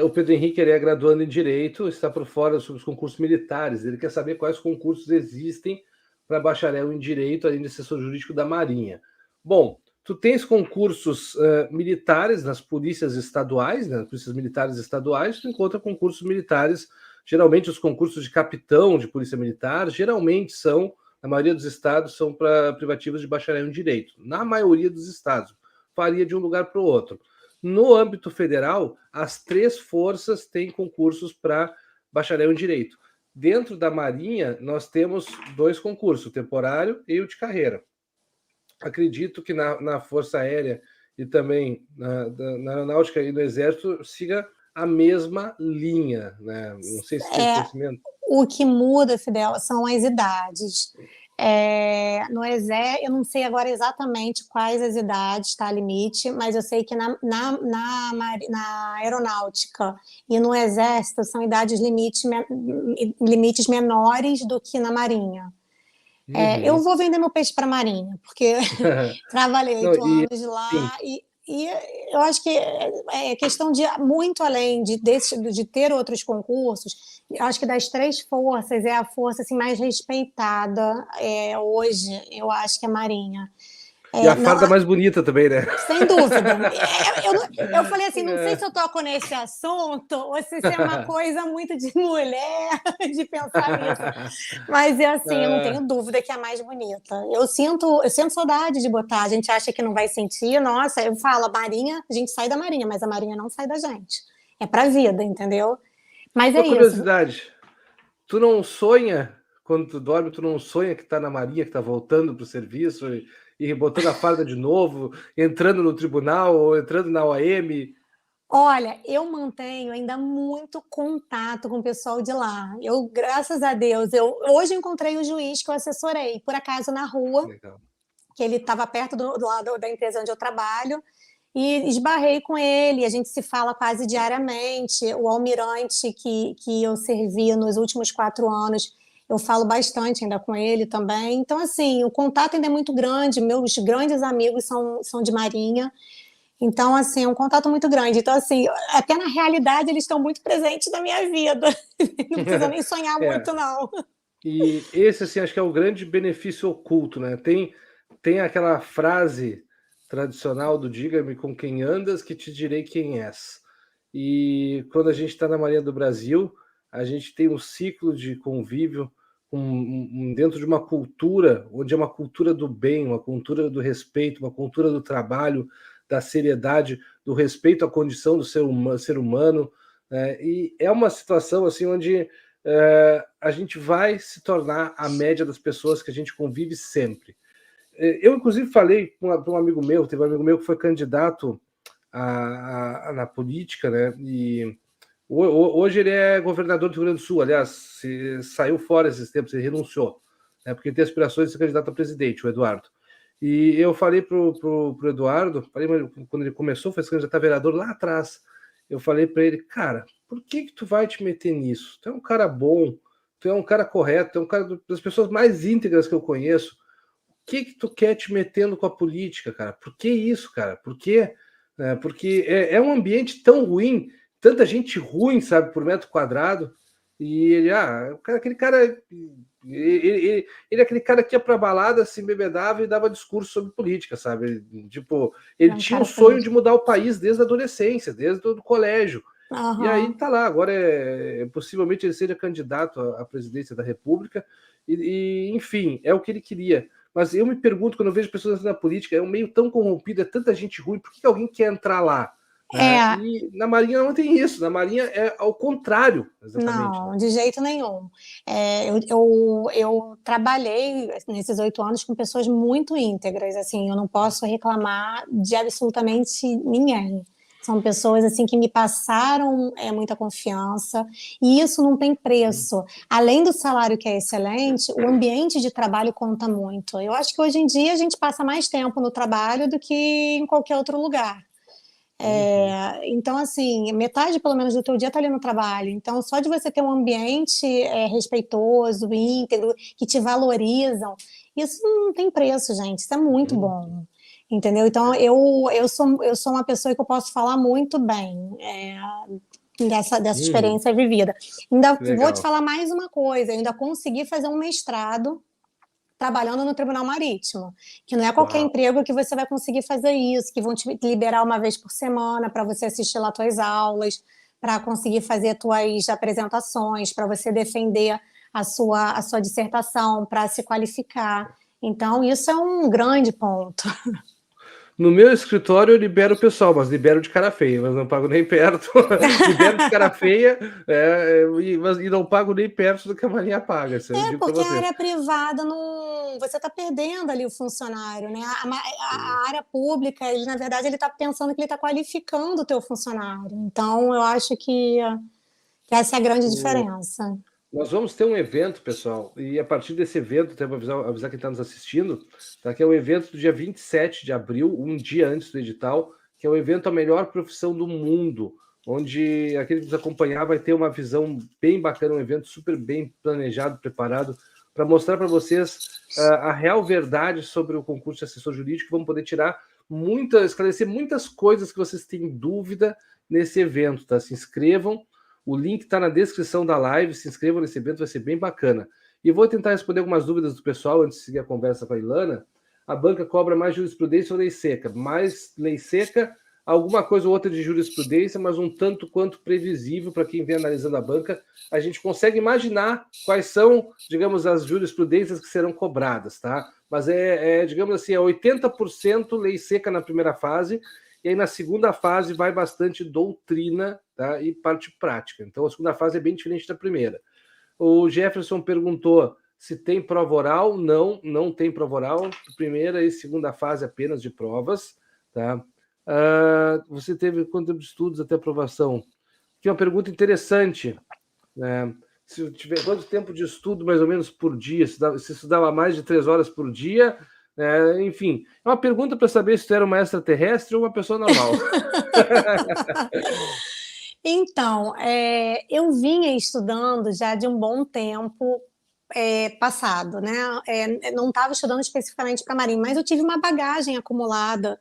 o Pedro Henrique ele é graduando em Direito, está por fora sobre os concursos militares. Ele quer saber quais concursos existem para bacharel em Direito, além de assessor jurídico da Marinha. Bom, tu tens concursos militares nas polícias estaduais, né, nas polícias militares estaduais, tu encontra concursos militares, geralmente os concursos de capitão de polícia militar, geralmente são, na maioria dos estados, são para privativas de bacharel em Direito. Na maioria dos estados, varia de um lugar para o outro. No âmbito federal, as 3 forças têm concursos para bacharel em Direito. Dentro da Marinha, nós temos 2 concursos, o temporário e o de carreira. Acredito que na Força Aérea e também na Aeronáutica e no Exército siga a mesma linha, né? Não sei se tem conhecimento. O que muda, Fidel, são as idades. No Exército, eu não sei agora exatamente quais as idades, está limite, mas eu sei que na Aeronáutica e no Exército são idades limites menores do que na Marinha. Eu vou vender meu peixe para a Marinha, porque trabalhei 8 anos lá e eu acho que é questão de muito além de ter outros concursos. Eu acho que das 3 forças é a força assim, mais respeitada hoje, eu acho que é a Marinha. E a farda mais bonita também, né? Sem dúvida. Eu falei assim, não sei se eu toco nesse assunto ou se isso é uma coisa muito de mulher, de pensar nisso. Mas assim, eu não tenho dúvida que é a mais bonita. Eu sinto saudade de botar. A gente acha que não vai sentir. Nossa, eu falo, a Marinha, a gente sai da Marinha, mas a Marinha não sai da gente. É pra vida, entendeu? Mas Uma isso. Curiosidade, tu não sonha, quando tu dorme, tu não sonha que tá na Marinha, que tá voltando pro serviço e botando a farda de novo, entrando no tribunal ou entrando na OAM? Olha, eu mantenho ainda muito contato com o pessoal de lá. Graças a Deus, hoje encontrei o juiz que eu assessorei, por acaso na rua, Legal. que ele estava perto do lado da empresa onde eu trabalho, e esbarrei com ele, a gente se fala quase diariamente. O almirante que eu servi nos últimos 4 anos, eu falo bastante ainda com ele também. Então, assim, o contato ainda é muito grande, meus grandes amigos são de Marinha. Então, assim, é um contato muito grande. Então, assim, até na realidade eles estão muito presentes na minha vida. Não precisa nem sonhar muito, não. E esse, assim, acho que é o grande benefício oculto, né? Tem aquela frase tradicional do diga-me com quem andas que te direi quem és. E quando a gente está na Marinha do Brasil, a gente tem um ciclo de convívio dentro de uma cultura, onde é uma cultura do bem, uma cultura do respeito, uma cultura do trabalho, da seriedade, do respeito à condição do ser humano, né? E é uma situação assim onde a gente vai se tornar a média das pessoas que a gente convive sempre. Eu, inclusive, falei para um amigo meu, teve um amigo meu que foi candidato na política, né? E hoje ele é governador do Rio Grande do Sul, aliás, saiu fora esses tempos, ele renunciou, né? Porque ele tem aspirações de ser candidato a presidente, o Eduardo. E eu falei pro Eduardo, quando ele começou, foi se candidatar a vereador lá atrás, eu falei para ele, cara, por que tu vai te meter nisso? Tu é um cara bom, tu é um cara correto, tu é um cara das pessoas mais íntegras que eu conheço. O que tu quer te metendo com a política, cara? Por que isso, cara? Por quê? Porque é um ambiente tão ruim, tanta gente ruim, sabe, por metro quadrado, e ele, aquele cara... Ele é aquele cara que ia pra balada, se embebedava e dava discurso sobre política, sabe? Tipo, ele tinha um sonho de mudar o país desde a adolescência, desde o colégio. Uhum. E aí tá lá, agora possivelmente ele seja candidato à presidência da República, enfim, é o que ele queria. Mas eu me pergunto, quando eu vejo pessoas na política, é um meio tão corrompido, é tanta gente ruim, por que alguém quer entrar lá? né? É, E na Marinha não tem isso, na Marinha é ao contrário, exatamente. não, Né? de jeito nenhum. Eu trabalhei nesses 8 anos com pessoas muito íntegras, assim, eu não posso reclamar de absolutamente ninguém. São pessoas assim que me passaram muita confiança e isso não tem preço. Além do salário que é excelente, o ambiente de trabalho conta muito. Eu acho que hoje em dia a gente passa mais tempo no trabalho do que em qualquer outro lugar. Uhum. Então, assim, metade pelo menos do teu dia está ali no trabalho. Então, só de você ter um ambiente respeitoso, íntegro, que te valorizam, isso não tem preço, gente. Isso é muito Uhum. bom. Entendeu? Então, eu sou uma pessoa que eu posso falar muito bem dessa Uhum. experiência vivida. Ainda vou te Legal. falar mais uma coisa: eu ainda consegui fazer um mestrado trabalhando no Tribunal Marítimo, que não é qualquer Uau. emprego que você vai conseguir fazer isso, que vão te liberar uma vez por semana para você assistir lá tuas aulas, para conseguir fazer tuas apresentações, para você defender a sua dissertação, para se qualificar. Então, isso é um grande ponto. No meu escritório eu libero o pessoal, mas libero de cara feia, mas não pago nem perto. Libero de cara feia, e não pago nem perto do que a Marinha paga, isso eu digo para Porque a você. área privada não. Você está perdendo ali o funcionário, né? A área pública, ele, na verdade, ele está pensando que ele está qualificando o teu funcionário. Então, eu acho que essa é a grande O- diferença. Nós vamos ter um evento, pessoal, e a partir desse evento, até vou avisar quem está nos assistindo, tá, que é o evento do dia 27 de abril, um dia antes do edital, que é o evento A Melhor Profissão do Mundo, onde aquele que nos acompanhar vai ter uma visão bem bacana, um evento super bem planejado, preparado, para mostrar para vocês a real verdade sobre o concurso de assessor jurídico. Vamos poder esclarecer muitas coisas que vocês têm dúvida nesse evento, tá? Se inscrevam. O link está na descrição da live. Se inscrevam nesse evento, vai ser bem bacana. E vou tentar responder algumas dúvidas do pessoal antes de seguir a conversa com a Ilana. A banca cobra mais jurisprudência ou lei seca? Mais lei seca, alguma coisa ou outra de jurisprudência, mas um tanto quanto previsível para quem vem analisando a banca. A gente consegue imaginar quais são, digamos, as jurisprudências que serão cobradas, tá? Mas digamos assim, é 80% lei seca na primeira fase, e aí na segunda fase vai bastante doutrina, tá? E parte prática. Então a segunda fase é bem diferente da primeira. O Jefferson perguntou se tem prova oral. Não, não tem prova oral. Primeira e segunda fase apenas de provas, tá? Você teve quanto tempo de estudos até aprovação? Aqui uma pergunta interessante, né? Se tiver quanto tempo de estudo mais ou menos por dia? Se estudava mais de 3 horas por dia? Enfim, é uma pergunta para saber se tu era uma extraterrestre ou uma pessoa normal. Então, eu vinha estudando já de um bom tempo passado, né? Não estava estudando especificamente para Marinha, mas eu tive uma bagagem acumulada,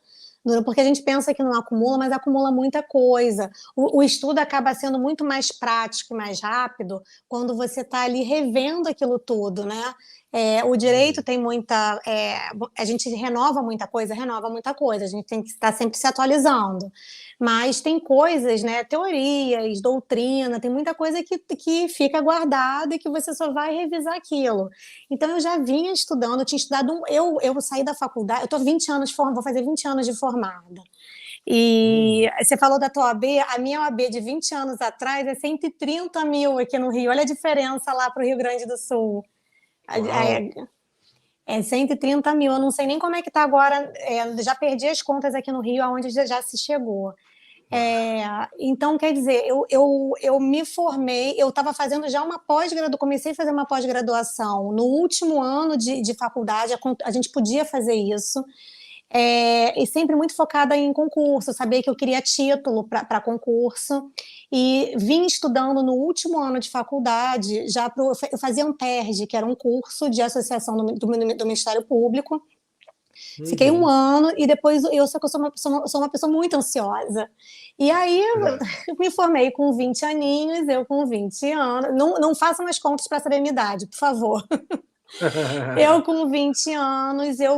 porque a gente pensa que não acumula, mas acumula muita coisa. O estudo acaba sendo muito mais prático e mais rápido quando você está ali revendo aquilo tudo, né? O direito tem muita. A gente renova muita coisa, a gente tem que estar sempre se atualizando. Mas tem coisas, né, teorias, doutrina, tem muita coisa que fica guardada e que você só vai revisar aquilo. Então eu já vinha estudando, eu tinha estudado, eu saí da faculdade, eu estou 20 anos, vou fazer 20 anos de formada. E você falou da tua OAB, a minha OAB de 20 anos atrás é 130 mil aqui no Rio, olha a diferença lá para o Rio Grande do Sul. Uau! É 130 mil, eu não sei nem como é que está agora, já perdi as contas aqui no Rio, aonde já se chegou. É, então, quer dizer, eu me formei, eu estava fazendo já uma pós-graduação, comecei a fazer uma pós-graduação no último ano de faculdade, a gente podia fazer isso, e sempre muito focada em concurso, sabia que eu queria título para concurso, e vim estudando no último ano de faculdade, eu fazia um TERJ, que era um curso de associação do Ministério Público. Fiquei um Uhum. ano e depois só que eu sou uma pessoa muito ansiosa. E aí eu me formei com 20 aninhos, eu com 20 anos. Não façam as contas para saber a minha idade, por favor. Eu com 20 anos, eu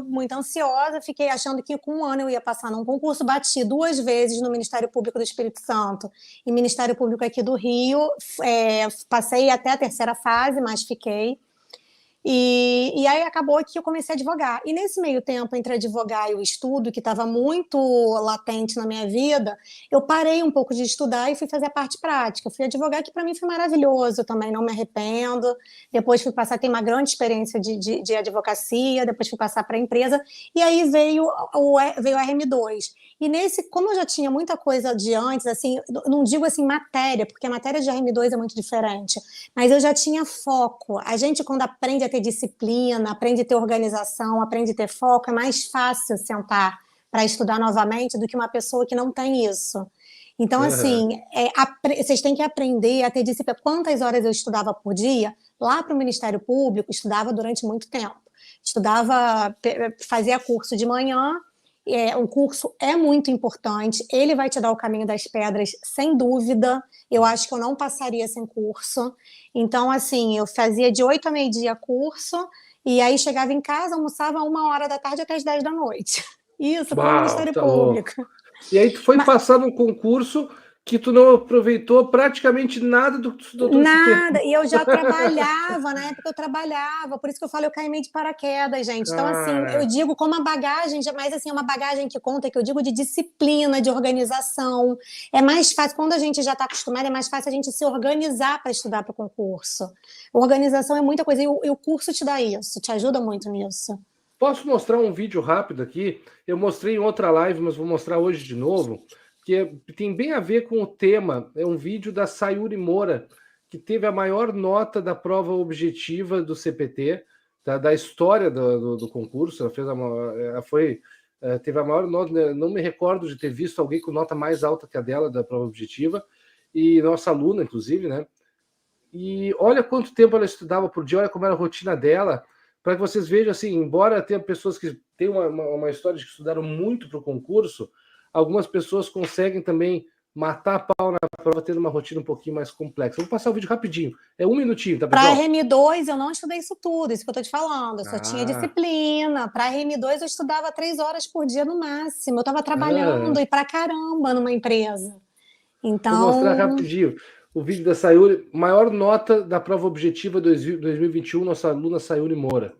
muito ansiosa, fiquei achando que com um ano eu ia passar num concurso, bati 2 vezes no Ministério Público do Espírito Santo e Ministério Público aqui do Rio, passei até a terceira fase, mas fiquei. E aí acabou que eu comecei a advogar. E nesse meio tempo, entre advogar e o estudo, que estava muito latente na minha vida, eu parei um pouco de estudar e fui fazer a parte prática. Fui advogar, que para mim foi maravilhoso também, não me arrependo. Depois fui passar, tem uma grande experiência de advocacia, depois fui passar para a empresa, e aí veio o RM2. E nesse, como eu já tinha muita coisa de antes, assim, não digo assim matéria, porque a matéria de RM2 é muito diferente, mas eu já tinha foco. A gente, quando aprende a ter disciplina, aprende a ter organização, aprende a ter foco, é mais fácil sentar para estudar novamente do que uma pessoa que não tem isso. Então, assim, vocês têm que aprender a ter disciplina. Quantas horas eu estudava por dia? Lá para o Ministério Público, estudava durante muito tempo. Estudava, fazia curso de manhã. O curso é muito importante, ele vai te dar o caminho das pedras, sem dúvida. Eu acho que eu não passaria sem curso. Então, assim, eu fazia de 8 a meio-dia curso, e aí chegava em casa, almoçava 1 hora da tarde até as 10 da noite. Isso, para o Uau, Ministério tá Público. louco. E aí tu foi passar num concurso que tu não aproveitou praticamente nada do que tu estudou todo esse tempo. Nada, e eu já trabalhava, na época eu trabalhava, por isso que eu falo, eu caí meio de paraquedas, gente. Então, assim, eu Cara, digo como uma bagagem, mas assim, é uma bagagem que conta, que eu digo de disciplina, de organização. É mais fácil, quando a gente já está acostumado, é mais fácil a gente se organizar para estudar para o concurso. Organização é muita coisa, e o curso te dá isso, te ajuda muito nisso. posso mostrar um vídeo rápido aqui? Eu mostrei em outra live, mas vou mostrar hoje de novo, tem bem a ver com o tema. É um vídeo da Sayuri Moura, que teve a maior nota da prova objetiva do CPT, da história do concurso. Ela fez teve a maior nota, né? Não me recordo de ter visto alguém com nota mais alta que a dela da prova objetiva, e nossa aluna, inclusive, né? E olha quanto tempo ela estudava por dia, olha como era a rotina dela, para que vocês vejam, assim, embora tenha pessoas que têm uma história de que estudaram muito para o concurso, algumas pessoas conseguem também matar a pau na prova tendo uma rotina um pouquinho mais complexa. Vou passar o vídeo rapidinho, é 1 minutinho, tá, Para pessoal? RM2 eu não estudei isso tudo, isso que eu estou te falando. Eu só tinha Ah, disciplina. Para RM2 eu estudava 3 horas por dia no máximo. Eu estava trabalhando e pra caramba numa empresa. vou mostrar Então, rapidinho o vídeo da Sayuri, maior nota da prova objetiva 2021, nossa aluna Sayuri Moura.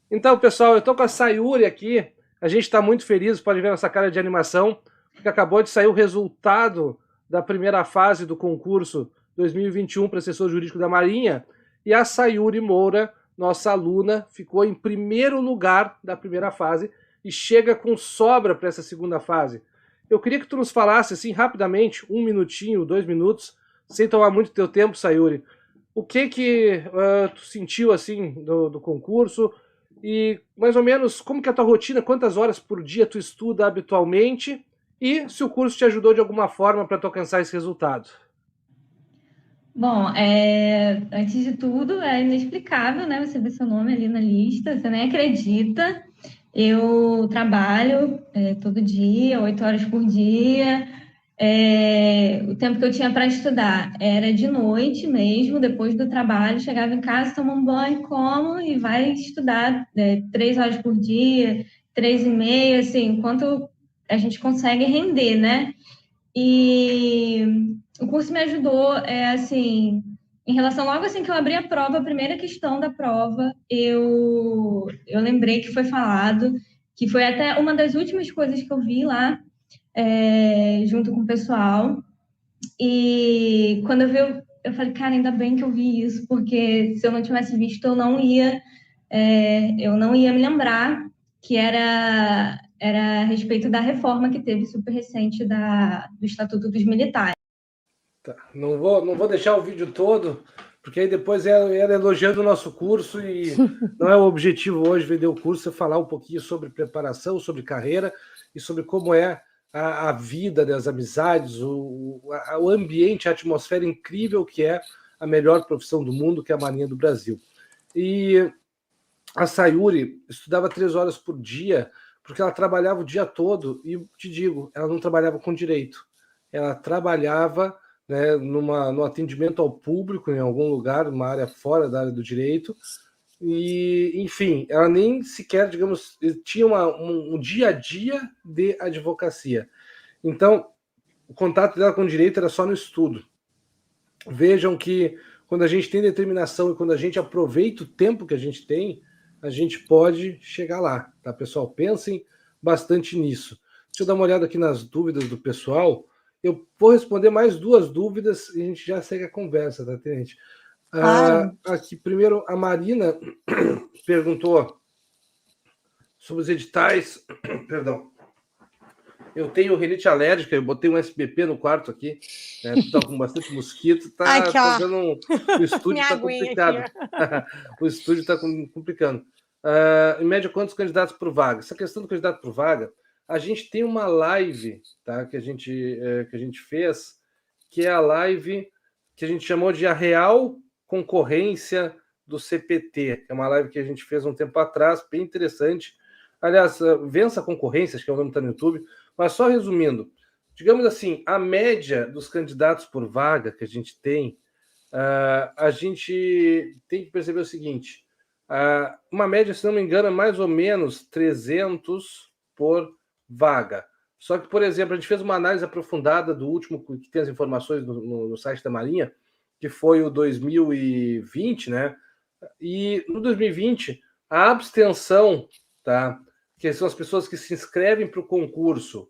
Então, pessoal, eu estou com a Sayuri aqui, a gente está muito feliz, pode ver nossa cara de animação, porque acabou de sair o resultado da primeira fase do concurso 2021 para assessor jurídico da Marinha, e a Sayuri Moura, nossa aluna, ficou em primeiro lugar da primeira fase e chega com sobra para essa segunda fase. Eu queria que tu nos falasse, assim, rapidamente, 1 minutinho, 2 minutos, sem tomar muito teu tempo, Sayuri, o que tu sentiu, assim, do concurso, e mais ou menos como que é a tua rotina, quantas horas por dia tu estuda habitualmente, e se o curso te ajudou de alguma forma para tu alcançar esse resultado. Bom, antes de tudo, é inexplicável, né? Você ver seu nome ali na lista, você nem acredita. Eu trabalho todo dia, 8 horas por dia. O tempo que eu tinha para estudar era de noite mesmo, depois do trabalho, chegava em casa, toma um banho, como e vai estudar 3 horas por dia, 3h30, assim, enquanto a gente consegue render, né? E o curso me ajudou, assim, em relação, logo assim que eu abri a prova, a primeira questão da prova, eu lembrei que foi falado, que foi até uma das últimas coisas que eu vi lá, junto com o pessoal. E quando eu vi, eu falei, cara, ainda bem que eu vi isso, porque se eu não tivesse visto, eu não ia me lembrar que era a respeito da reforma que teve super recente do Estatuto dos Militares. Tá. Não vou deixar o vídeo todo, porque aí depois ela elogiando o nosso curso, e não é o objetivo hoje vender o curso, é falar um pouquinho sobre preparação, sobre carreira e sobre como é a vida, das amizades, o ambiente, a atmosfera incrível que é a melhor profissão do mundo, que é a Marinha do Brasil. E a Sayuri estudava 3 horas por dia, porque ela trabalhava o dia todo, e te digo, ela não trabalhava com direito, ela trabalhava, né, no atendimento ao público em algum lugar, uma área fora da área do direito, e, enfim, ela nem sequer, digamos, tinha um dia a dia de advocacia. Então, o contato dela com o direito era só no estudo. Vejam que quando a gente tem determinação e quando a gente aproveita o tempo que a gente tem, a gente pode chegar lá, tá, pessoal? Pensem bastante nisso. Deixa eu dar uma olhada aqui nas dúvidas do pessoal. Eu vou responder mais 2 dúvidas e a gente já segue a conversa, tá, Tenente? Aqui, primeiro, a Marina perguntou sobre os editais. Perdão. Eu tenho rinite alérgica, eu botei um SBP no quarto aqui, tá com bastante mosquito, tá dando o estúdio está complicado. O estúdio está complicando. Em média, quantos candidatos por vaga? Essa questão do candidato por vaga, a gente tem uma live, tá, que a gente fez, que é a live que a gente chamou de A Real Concorrência do CPT, que é uma live que a gente fez um tempo atrás, bem interessante. Aliás, Vença a Concorrência, acho que é o nome que está no YouTube. Mas só resumindo, digamos assim, a média dos candidatos por vaga que a gente tem, a gente tem que perceber o seguinte, uma média, se não me engano, é mais ou menos 300 por vaga. Só que, por exemplo, a gente fez uma análise aprofundada do último, que tem as informações no site da Marinha, que foi o 2020, né? E no 2020, a abstenção, tá? Que são as pessoas que se inscrevem para o concurso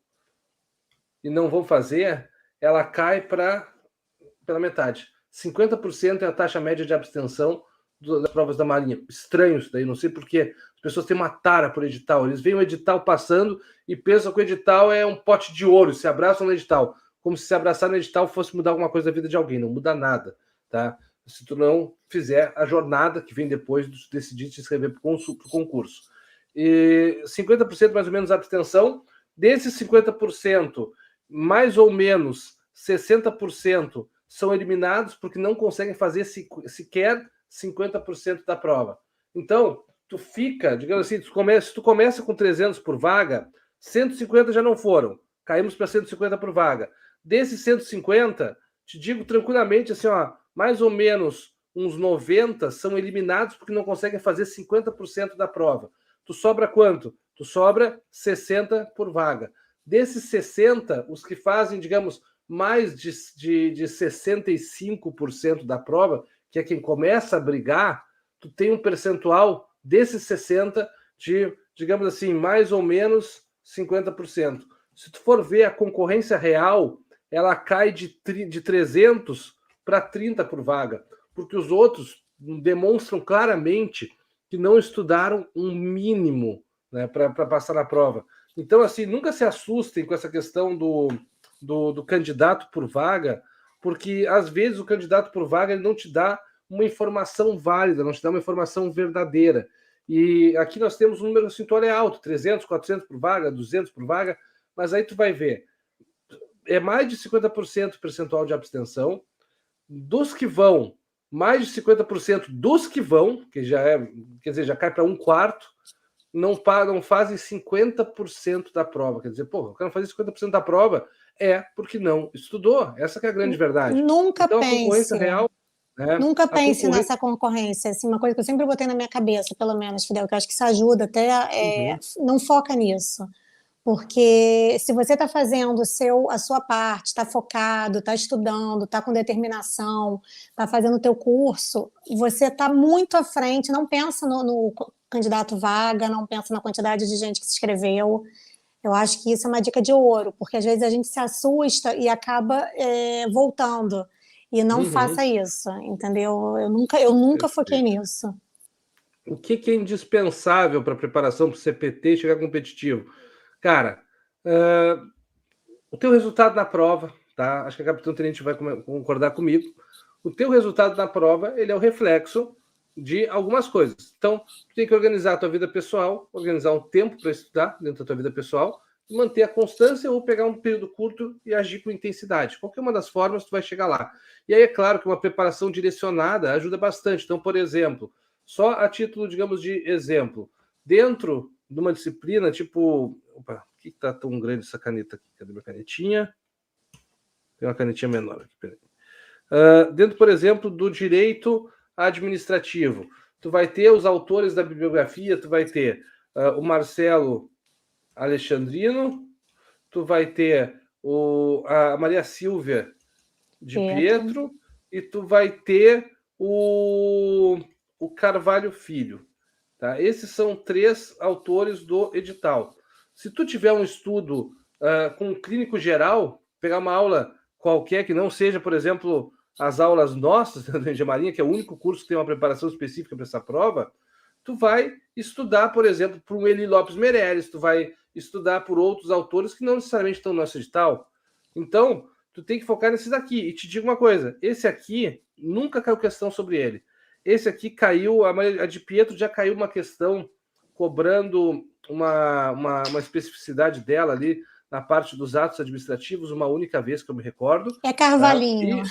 e não vão fazer, ela cai pela metade. 50% é a taxa média de abstenção das provas da Marinha. Estranho isso daí, não sei porquê. As pessoas têm uma tara por edital. Eles veem o edital passando e pensam que o edital é um pote de ouro, se abraçam no edital. Como se abraçar no edital fosse mudar alguma coisa da vida de alguém. Não muda nada, tá? Se tu não fizer a jornada que vem depois de decidir se inscrever para o concurso. E 50% mais ou menos abstenção. Desses 50%, mais ou menos 60% são eliminados porque não conseguem fazer sequer 50% da prova. Então, tu fica, digamos assim, se tu começa com 300 por vaga, 150 já não foram. Caímos para 150 por vaga. Desses 150, te digo tranquilamente assim, ó, mais ou menos uns 90 são eliminados porque não conseguem fazer 50% da prova. Tu sobra quanto? Tu sobra 60 por vaga. Desses 60, os que fazem, digamos, mais de 65% da prova, que é quem começa a brigar, tu tem um percentual desses 60 de, digamos assim, mais ou menos 50%. Se tu for ver a concorrência real, ela cai de 300 para 30 por vaga, porque os outros demonstram claramente que não estudaram um mínimo, né, para passar na prova. Então, assim, nunca se assustem com essa questão do candidato por vaga, porque, às vezes, o candidato por vaga ele não te dá uma informação válida, não te dá uma informação verdadeira. E aqui nós temos um número percentual alto, 300, 400 por vaga, 200 por vaga, mas aí tu vai ver, é mais de 50% percentual de abstenção, dos que vão, mais de 50% dos que vão, que já é, quer dizer, já cai para 1/4, não fazem 50% da prova. Quer dizer, pô, eu quero fazer 50% da prova porque não estudou. Essa que é a grande verdade. Nunca então, pense. A concorrência real, nunca pense nessa concorrência. Assim, uma coisa que eu sempre botei na minha cabeça, pelo menos, Fidel, que eu acho que isso ajuda até, não foca nisso. Porque se você está fazendo a sua parte, está focado, está estudando, está com determinação, está fazendo o teu curso, você está muito à frente, não pensa no candidato vaga, não pensa na quantidade de gente que se inscreveu. Eu acho que isso é uma dica de ouro, porque às vezes a gente se assusta e acaba voltando. E não faça isso, entendeu? Eu nunca foquei nisso. O que é indispensável para a preparação para o CPT chegar competitivo? Cara, o teu resultado na prova, tá? Acho que a Capitão Tenente vai concordar comigo. O teu resultado na prova, ele é o reflexo de algumas coisas. Então, tu tem que organizar a tua vida pessoal, organizar um tempo para estudar dentro da tua vida pessoal, manter a constância ou pegar um período curto e agir com intensidade. Qualquer uma das formas, tu vai chegar lá. E aí, é claro que uma preparação direcionada ajuda bastante. Então, por exemplo, só a título, digamos, de exemplo, dentro de uma disciplina, tipo... Opa, por que está tão grande essa caneta aqui? Cadê minha canetinha? Tem uma canetinha menor aqui, peraí. Dentro, por exemplo, do direito administrativo, tu vai ter os autores da bibliografia, tu vai ter o Marcelo Alexandrino, tu vai ter a Maria Silvia de Pietro, e tu vai ter o Carvalho Filho. Tá? Esses são 3 autores do edital. Se tu tiver um estudo com um clínico geral, pegar uma aula qualquer que não seja, por exemplo, as aulas nossas da engenharia, que é o único curso que tem uma preparação específica para essa prova, tu vai estudar, por exemplo, por um Eli Lopes Meirelles, tu vai estudar por outros autores que não necessariamente estão no nosso edital. Então, tu tem que focar nesses aqui. E te digo uma coisa, esse aqui nunca caiu questão sobre ele. Esse aqui caiu, a de Pietro já caiu uma questão cobrando uma especificidade dela ali na parte dos atos administrativos, uma única vez que eu me recordo. É Carvalhinho, tá?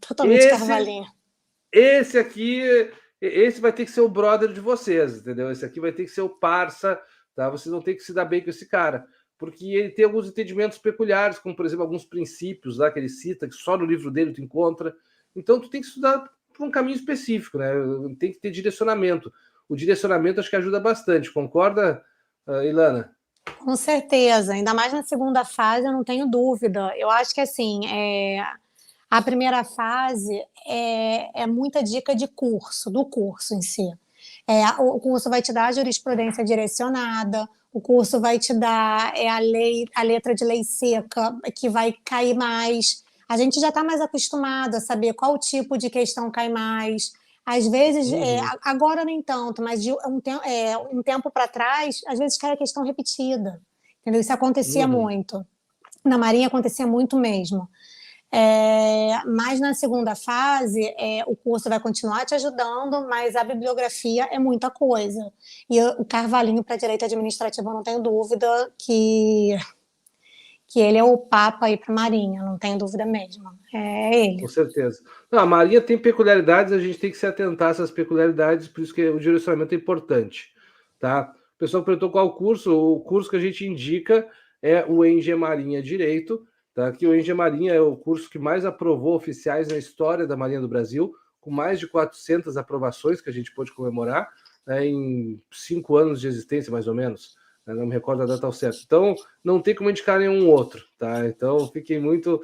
Totalmente Carvalhinho. Esse aqui, esse vai ter que ser o brother de vocês, entendeu? Esse aqui vai ter que ser o parça, tá? Vocês vão ter que se dar bem com esse cara, porque ele tem alguns entendimentos peculiares, como, por exemplo, alguns princípios lá que ele cita, que só no livro dele tu encontra. Então, tu tem que estudar por um caminho específico, né? Tem que ter direcionamento. O direcionamento acho que ajuda bastante, concorda, Ilana? Com certeza, ainda mais na segunda fase, eu não tenho dúvida. Eu acho que, assim, a primeira fase é muita dica de curso, do curso em si. O curso vai te dar a jurisprudência direcionada, o curso vai te dar a letra de lei seca, que vai cair mais. A gente já está mais acostumado a saber qual tipo de questão cai mais. Às vezes, agora nem tanto, mas de um tempo para trás, às vezes cai a questão repetida. Entendeu? Isso acontecia muito. Na Marinha acontecia muito mesmo. Mas na segunda fase, o curso vai continuar te ajudando, mas a bibliografia é muita coisa. E o Carvalhinho para Direito Administrativo, eu não tenho dúvida que ele é o papa aí para a Marinha, não tenho dúvida mesmo. É ele. Com certeza. Não, a Marinha tem peculiaridades, a gente tem que se atentar a essas peculiaridades, por isso que o direcionamento é importante. Tá? O pessoal perguntou qual o curso que a gente indica é o Engenharia Direito, tá? Que o Engenharia é o curso que mais aprovou oficiais na história da Marinha do Brasil, com mais de 400 aprovações que a gente pôde comemorar, né, em 5 anos de existência, mais ou menos. Não me recordo a data ao certo. Então, não tem como indicar nenhum outro, tá? Então, fiquem muito...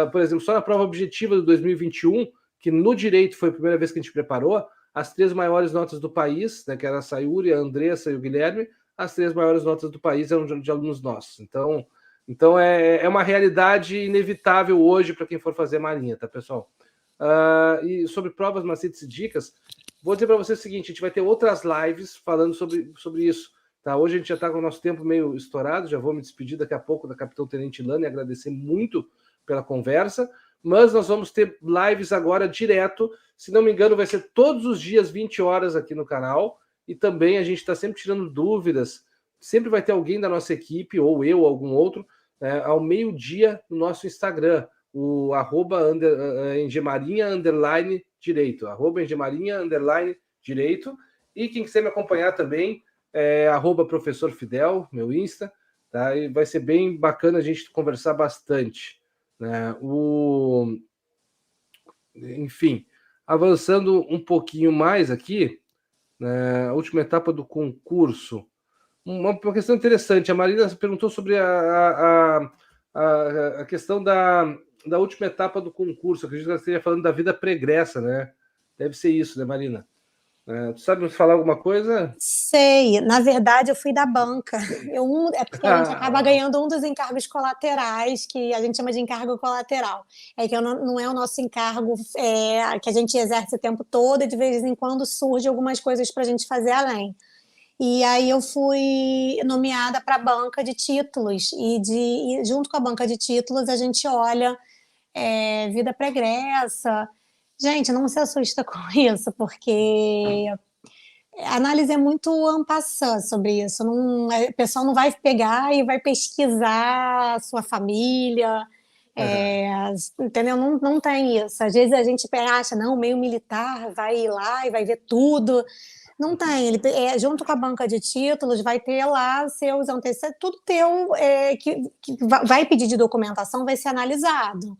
por exemplo, só na prova objetiva de 2021, que no direito foi a primeira vez que a gente preparou, as 3 maiores notas do país, né, que era a Sayuri, a Andressa e o Guilherme, as 3 maiores notas do país eram de alunos nossos. Então é uma realidade inevitável hoje para quem for fazer Marinha, tá, pessoal? E sobre provas, macetes e dicas, vou dizer para vocês o seguinte, a gente vai ter outras lives falando sobre isso. Tá, hoje a gente já está com o nosso tempo meio estourado, já vou me despedir daqui a pouco da Capitão Tenente Ilana e agradecer muito pela conversa, mas nós vamos ter lives agora direto, se não me engano vai ser todos os dias 20 horas aqui no canal, e também a gente está sempre tirando dúvidas, sempre vai ter alguém da nossa equipe, ou eu, ou algum outro, ao meio-dia no nosso Instagram, o @engemarinha_direito, @engemarinha_direito, e quem quiser me acompanhar também, @professor Fidel, meu Insta, tá? E vai ser bem bacana a gente conversar bastante, né? Enfim, avançando um pouquinho mais aqui, né, a última etapa do concurso, uma questão interessante, a Marina perguntou sobre a questão da última etapa do concurso, acredito que ela esteja falando da vida pregressa, né? Deve ser isso, né, Marina? Tu sabe nos falar alguma coisa? Sei, na verdade eu fui da banca. É porque a gente acaba ganhando um dos encargos colaterais, que a gente chama de encargo colateral. É que não é o nosso encargo que a gente exerce o tempo todo, e de vez em quando surge algumas coisas para a gente fazer além. E aí eu fui nomeada para a banca de títulos, e junto com a banca de títulos a gente olha vida pregressa. Gente, não se assusta com isso, porque a análise é muito en passant sobre isso. O pessoal não vai pegar e vai pesquisar a sua família, entendeu? Não tem isso. Às vezes a gente acha, não, o meio militar vai ir lá e vai ver tudo. Não tem. Junto com a banca de títulos, vai ter lá seus antecedentes, tudo teu que vai pedir de documentação, vai ser analisado.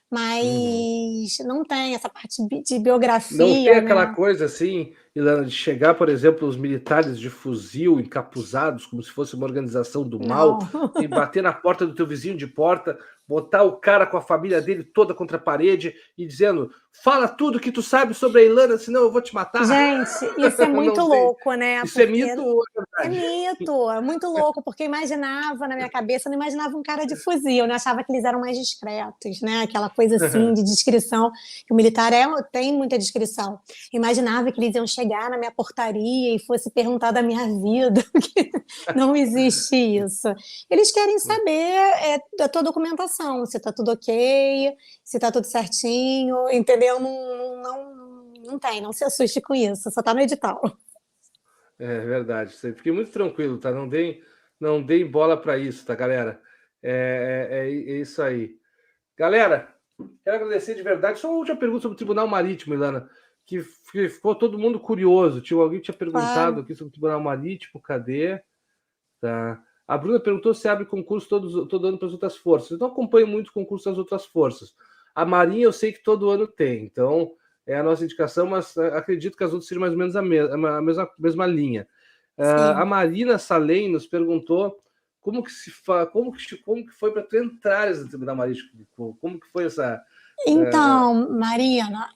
Mas não tem essa parte de biografia. Não tem aquela coisa assim, Ilana, de chegar, por exemplo, os militares de fuzil encapuzados, como se fosse uma organização do mal, e bater na porta do teu vizinho de porta, botar o cara com a família dele toda contra a parede e dizendo: fala tudo que tu sabe sobre a Ilana, senão eu vou te matar. Gente, isso é muito louco, né? Isso é mito ou é verdade? É mito, é muito louco, porque eu imaginava na minha cabeça, eu não imaginava um cara de fuzil, né? Eu achava que eles eram mais discretos, né? Aquela coisa assim de descrição, que o militar tem muita descrição. Eu imaginava que eles iam chegar na minha portaria e fosse perguntar da minha vida, porque não existe isso. Eles querem saber da tua documentação, se tá tudo ok, se tá tudo certinho, entendeu? Não tem, não se assuste com isso, só tá no edital. É verdade, fiquei muito tranquilo, tá? Não deem bola para isso, tá, galera? É isso aí. Galera, quero agradecer de verdade. Só uma última pergunta sobre o Tribunal Marítimo, Ilana, que ficou todo mundo curioso. Alguém tinha perguntado aqui sobre o Tribunal Marítimo, cadê? Tá. A Bruna perguntou se abre concurso todo ano para as outras forças. Eu não acompanho muito o concurso das outras forças. A Marinha eu sei que todo ano tem, então é a nossa indicação, mas acredito que as outras sejam mais ou menos a mesma linha. A Marina Salem nos perguntou como que foi para tu entrares no Tribunal Marítimo, como que foi essa... Então, Marina,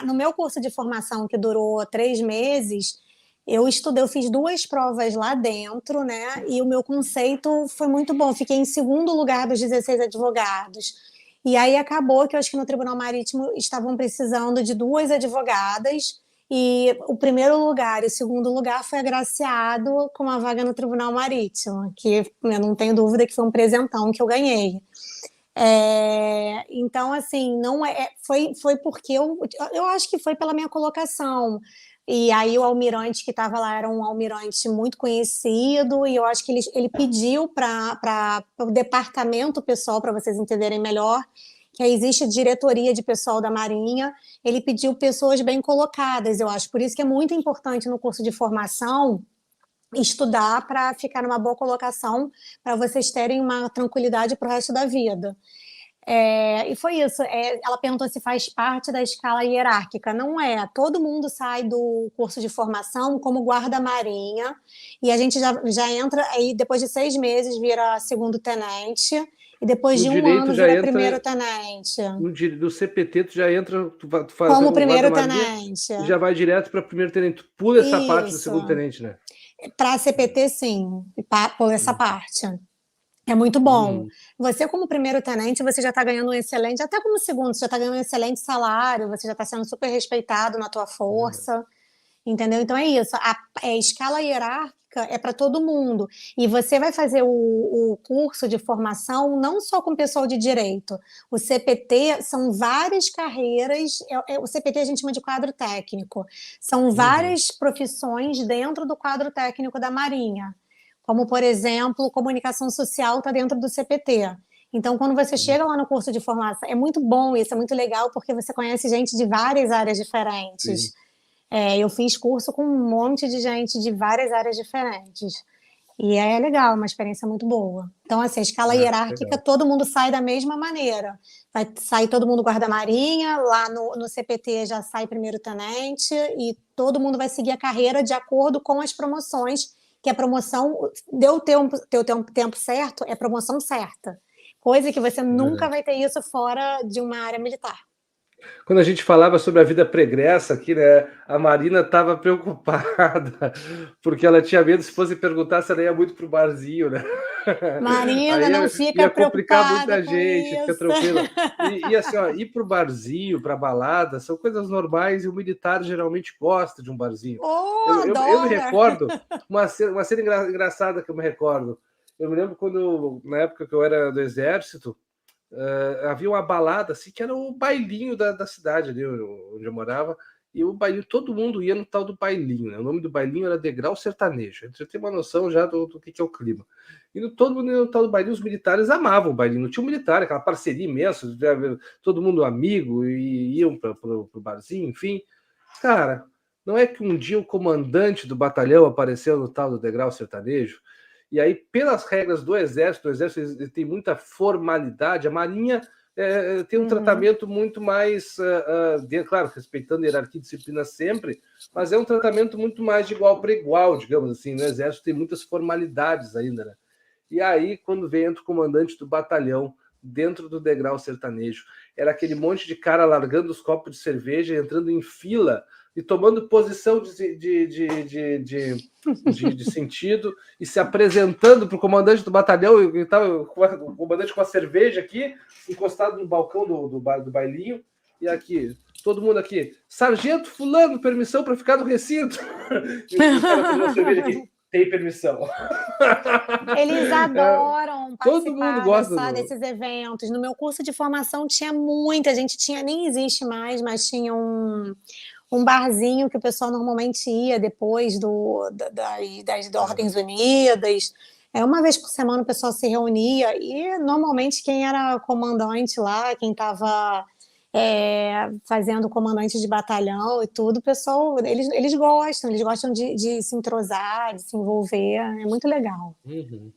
no meu curso de formação, que durou 3 meses, eu fiz 2 provas lá dentro, né? E o meu conceito foi muito bom. Fiquei em segundo lugar dos 16 advogados. E aí acabou que eu acho que no Tribunal Marítimo estavam precisando de 2 advogadas, e o primeiro lugar e o segundo lugar foi agraciado com uma vaga no Tribunal Marítimo, que eu não tenho dúvida que foi um presentão que eu ganhei. Então, assim, não foi porque eu acho que foi pela minha colocação. E aí o almirante que estava lá era um almirante muito conhecido, e eu acho que ele pediu para o departamento pessoal, para vocês entenderem melhor, que existe diretoria de pessoal da Marinha, ele pediu pessoas bem colocadas, eu acho. Por isso que é muito importante no curso de formação estudar para ficar numa boa colocação, para vocês terem uma tranquilidade para o resto da vida. E foi isso. Ela perguntou se faz parte da escala hierárquica. Não é. Todo mundo sai do curso de formação como guarda-marinha, e a gente já entra, aí depois de 6 meses vira segundo-tenente, e depois de 1 ano vira primeiro-tenente. Do CPT tu já entra, tu faz como primeiro-tenente. E já vai direto para primeiro-tenente. Tu pula essa parte do segundo-tenente, né? Para CPT, sim. Pula essa parte. É muito bom. Você, como primeiro-tenente, você já está ganhando um excelente, até como segundo, você já está ganhando um excelente salário, você já está sendo super respeitado na tua força, entendeu? Então é isso. A escala hierárquica é para todo mundo. E você vai fazer o curso de formação não só com o pessoal de direito. O CPT são várias carreiras, o CPT a gente chama de quadro técnico. São várias profissões dentro do quadro técnico da Marinha. Como, por exemplo, comunicação social está dentro do CPT. Então, quando você chega lá no curso de formação, é muito bom isso, é muito legal, porque você conhece gente de várias áreas diferentes. Eu fiz curso com um monte de gente de várias áreas diferentes. E é legal, uma experiência muito boa. Então, assim, a escala hierárquica, legal. Todo mundo sai da mesma maneira. Vai sair todo mundo guarda-marinha, lá no CPT já sai primeiro-tenente, e todo mundo vai seguir a carreira de acordo com as promoções, que a promoção, deu o tempo certo, é promoção certa. Coisa que você nunca vai ter isso fora de uma área militar. Quando a gente falava sobre a vida pregressa aqui, né, a Marina estava preocupada, porque ela tinha medo, se fosse perguntar, se ela ia muito pro barzinho, né? Marina, não fica preocupada. Ia complicar muita gente, fica tranquila. E assim, ó, ir pro barzinho, pra balada, são coisas normais, e o militar geralmente gosta de um barzinho. Eu me recordo, uma cena engraçada que eu me recordo. Eu me lembro quando, na época que eu era do Exército, havia uma balada assim, que era o bailinho da cidade ali onde eu morava, e o bailinho, todo mundo ia no tal do bailinho, né? O nome do bailinho era Degrau Sertanejo. Você tem uma noção já do que é o clima. E todo mundo ia no tal do bailinho, os militares amavam o bailinho, não tinha um militar, aquela parceria imensa, todo mundo amigo, e iam para o barzinho, enfim. Cara, não é que um dia o comandante do batalhão apareceu no tal do Degrau Sertanejo? E aí, pelas regras do Exército tem muita formalidade, a Marinha tem um tratamento muito mais, claro, respeitando a hierarquia e disciplina sempre, mas é um tratamento muito mais de igual para igual, digamos assim. No Exército tem muitas formalidades ainda, né? E aí, quando entra o comandante do batalhão, dentro do degrau sertanejo, era aquele monte de cara largando os copos de cerveja, entrando em fila e tomando posição de sentido e se apresentando para o comandante do batalhão, e tava o comandante com a cerveja aqui, encostado no balcão do bailinho, e aqui, todo mundo aqui, sargento fulano, permissão para ficar no recinto. E o cara tomando a cerveja aqui, tem permissão. Eles adoram todo mundo gosta desses eventos. No meu curso de formação tinha muita gente, nem existe mais, mas tinha um barzinho que o pessoal normalmente ia depois das Ordens Unidas. Uma vez por semana o pessoal se reunia e normalmente quem era comandante lá, quem estava fazendo comandante de batalhão e tudo, o pessoal, eles gostam de se entrosar, de se envolver, é muito legal. Uhum.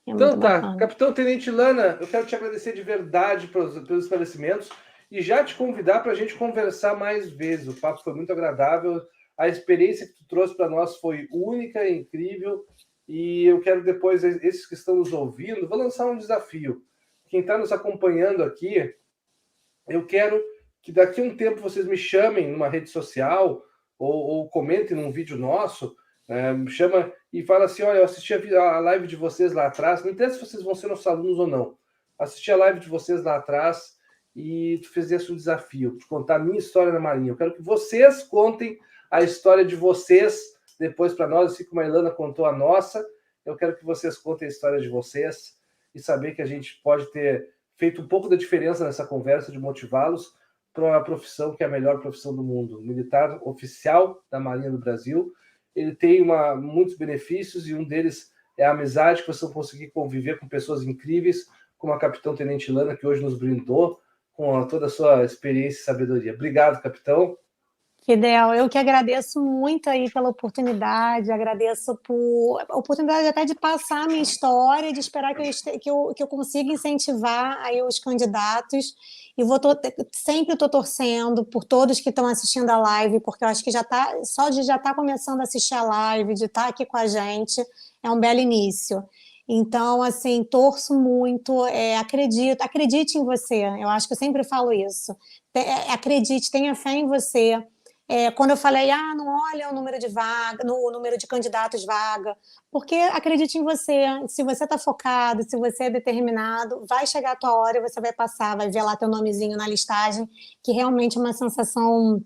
Então tá, bacana. Capitão Tenente Lana, eu quero te agradecer de verdade pelos esclarecimentos e já te convidar para a gente conversar mais vezes. O papo foi muito agradável, a experiência que tu trouxe para nós foi única e incrível, e eu quero depois, esses que estão nos ouvindo, vou lançar um desafio. Quem está nos acompanhando aqui, eu quero que daqui a um tempo vocês me chamem numa rede social ou comentem num vídeo nosso, me chama e fala assim, olha, eu assisti a live de vocês lá atrás, não interessa se vocês vão ser nossos alunos ou não, assisti a live de vocês lá atrás e tu fizesse um desafio, de contar a minha história na Marinha. Eu quero que vocês contem a história de vocês depois para nós, assim como a Ilana contou a nossa. Eu quero que vocês contem a história de vocês e saber que a gente pode ter feito um pouco da diferença nessa conversa, de motivá-los para uma profissão que é a melhor profissão do mundo. O militar oficial da Marinha do Brasil, ele tem muitos benefícios e um deles é a amizade, que vocês vão conseguir conviver com pessoas incríveis, como a Capitão Tenente Lana, que hoje nos brindou com toda a sua experiência e sabedoria. Obrigado, capitão. Fidel, eu que agradeço muito aí pela oportunidade, agradeço por a oportunidade até de passar a minha história e de esperar que eu consiga incentivar aí os candidatos, e sempre estou torcendo por todos que estão assistindo a live, porque eu acho que só de já estar começando a assistir a live, de estar aqui com a gente, é um belo início. Então, assim, torço muito, acredite em você, eu acho que eu sempre falo isso, acredite, tenha fé em você. Quando eu falei, não olha o número de vaga, no número de candidatos vaga, porque acredite em você, se você está focado, se você é determinado, vai chegar a tua hora e você vai passar, vai ver lá teu nomezinho na listagem, que realmente é uma sensação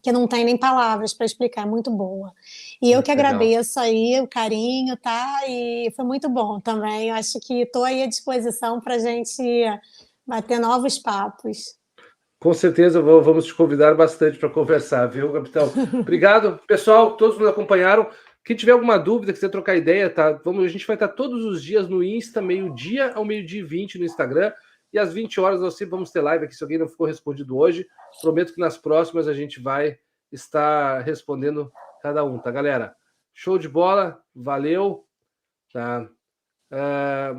que não tem nem palavras para explicar, é muito boa. E eu que agradeço aí o carinho, tá? E foi muito bom também, eu acho que estou aí à disposição para a gente bater novos papos. Com certeza vamos te convidar bastante para conversar, viu, capitão? Obrigado, pessoal, todos nos acompanharam. Quem tiver alguma dúvida, quiser trocar ideia, tá? A gente vai estar todos os dias no Insta, meio-dia ao 12h20 no Instagram, e às 20 horas nós sempre vamos ter live aqui, se alguém não ficou respondido hoje. Prometo que nas próximas a gente vai estar respondendo cada um, tá, galera? Show de bola, valeu, tá?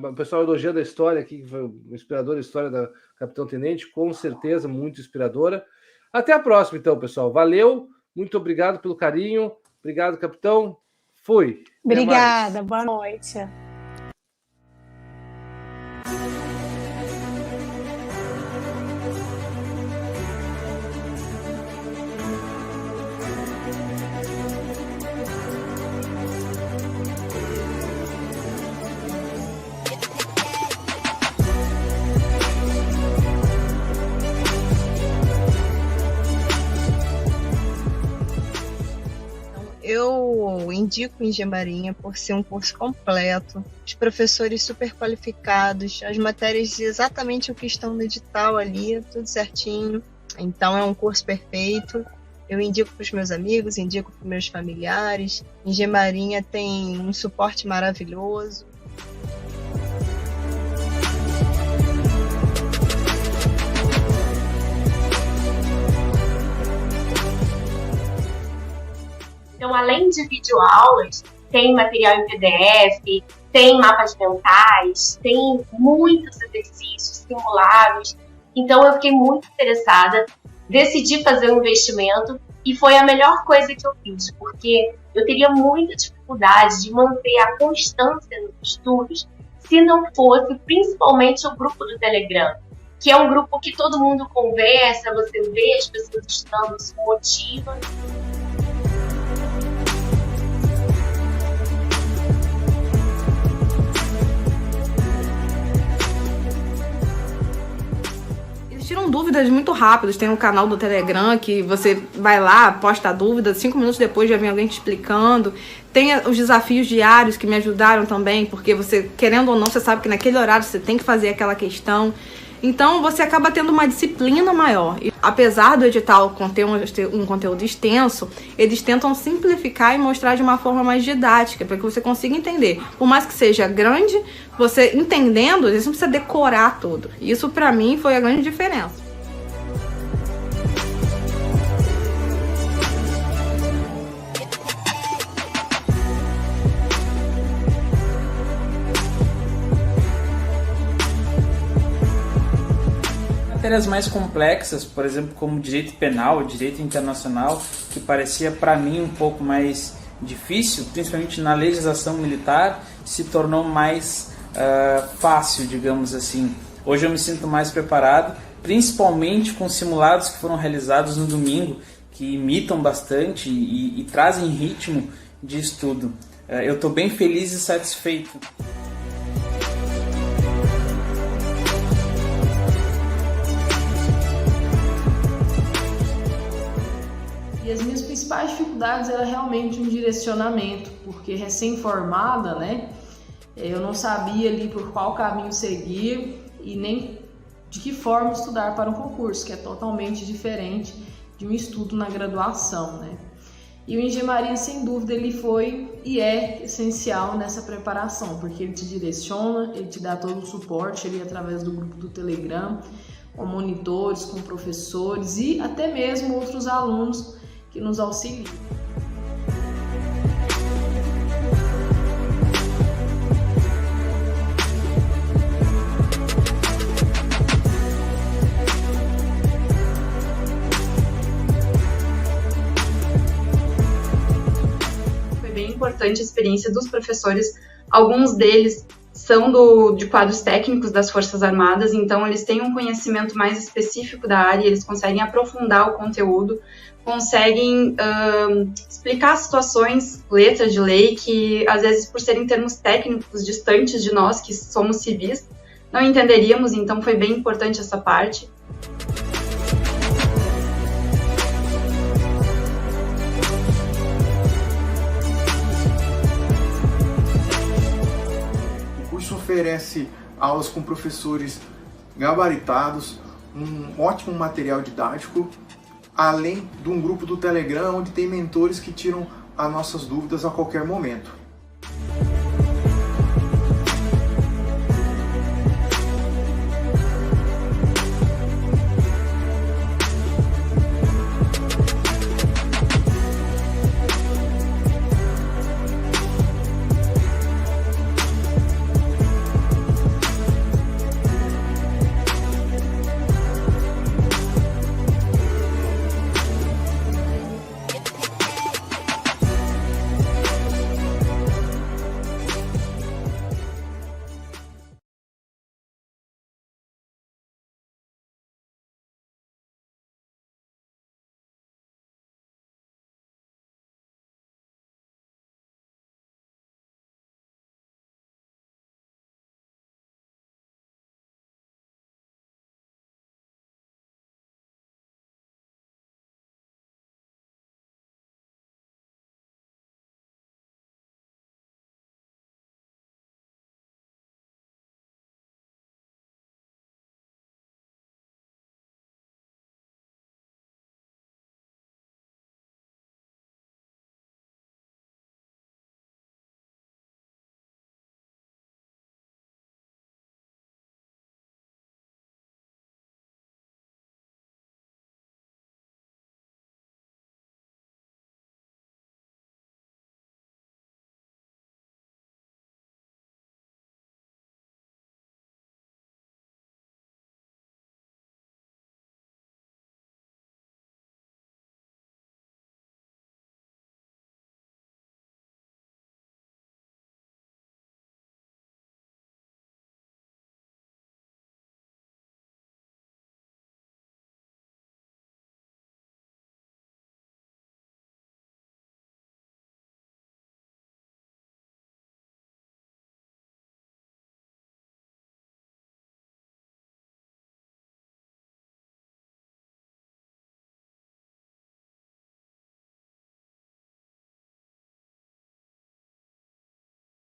O pessoal elogiando a história aqui, que foi uma inspiradora história da Capitão Tenente, com certeza muito inspiradora. Até a próxima, então, pessoal. Valeu, muito obrigado pelo carinho. Obrigado, capitão. Fui. Obrigada, boa noite. Eu indico o Engemarinha por ser um curso completo, os professores super qualificados, as matérias exatamente o que estão no edital ali, tudo certinho. Então é um curso perfeito. Eu indico para os meus amigos, indico para os meus familiares. Engemarinha tem um suporte maravilhoso. Então, além de videoaulas, tem material em PDF, tem mapas mentais, tem muitos exercícios, simulados. Então eu fiquei muito interessada, decidi fazer um investimento e foi a melhor coisa que eu fiz, porque eu teria muita dificuldade de manter a constância nos estudos se não fosse principalmente o grupo do Telegram, que é um grupo que todo mundo conversa, você vê as pessoas estudando, se motiva. Tiram dúvidas muito rápidas. Tem um canal do Telegram que você vai lá, posta a dúvida, 5 minutos depois já vem alguém te explicando. Tem os desafios diários que me ajudaram também, porque você, querendo ou não, você sabe que naquele horário você tem que fazer aquela questão. Então você acaba tendo uma disciplina maior. E, apesar do edital conter um conteúdo extenso, eles tentam simplificar e mostrar de uma forma mais didática, para que você consiga entender. Por mais que seja grande, você entendendo, você não precisa decorar tudo. Isso para mim foi a grande diferença. Matérias mais complexas, por exemplo, como direito penal, direito internacional, que parecia para mim um pouco mais difícil, principalmente na legislação militar, se tornou mais fácil, digamos assim. Hoje eu me sinto mais preparado, principalmente com simulados que foram realizados no domingo, que imitam bastante e trazem ritmo de estudo. Eu estou bem feliz e satisfeito. E as minhas principais dificuldades era realmente um direcionamento, porque recém-formada, né, eu não sabia ali por qual caminho seguir e nem de que forma estudar para um concurso, que é totalmente diferente de um estudo na graduação, né. E o Engenharia, sem dúvida, ele foi e é essencial nessa preparação, porque ele te direciona, ele te dá todo o suporte ali através do grupo do Telegram, com monitores, com professores e até mesmo outros alunos que nos auxiliam. Foi bem importante a experiência dos professores. Alguns deles são de quadros técnicos das Forças Armadas, então eles têm um conhecimento mais específico da área, eles conseguem aprofundar o conteúdo, conseguem explicar situações, letras de lei, que às vezes por serem termos técnicos distantes de nós, que somos civis, não entenderíamos, então foi bem importante essa parte. O curso oferece aulas com professores gabaritados, um ótimo material didático, além de um grupo do Telegram onde tem mentores que tiram as nossas dúvidas a qualquer momento.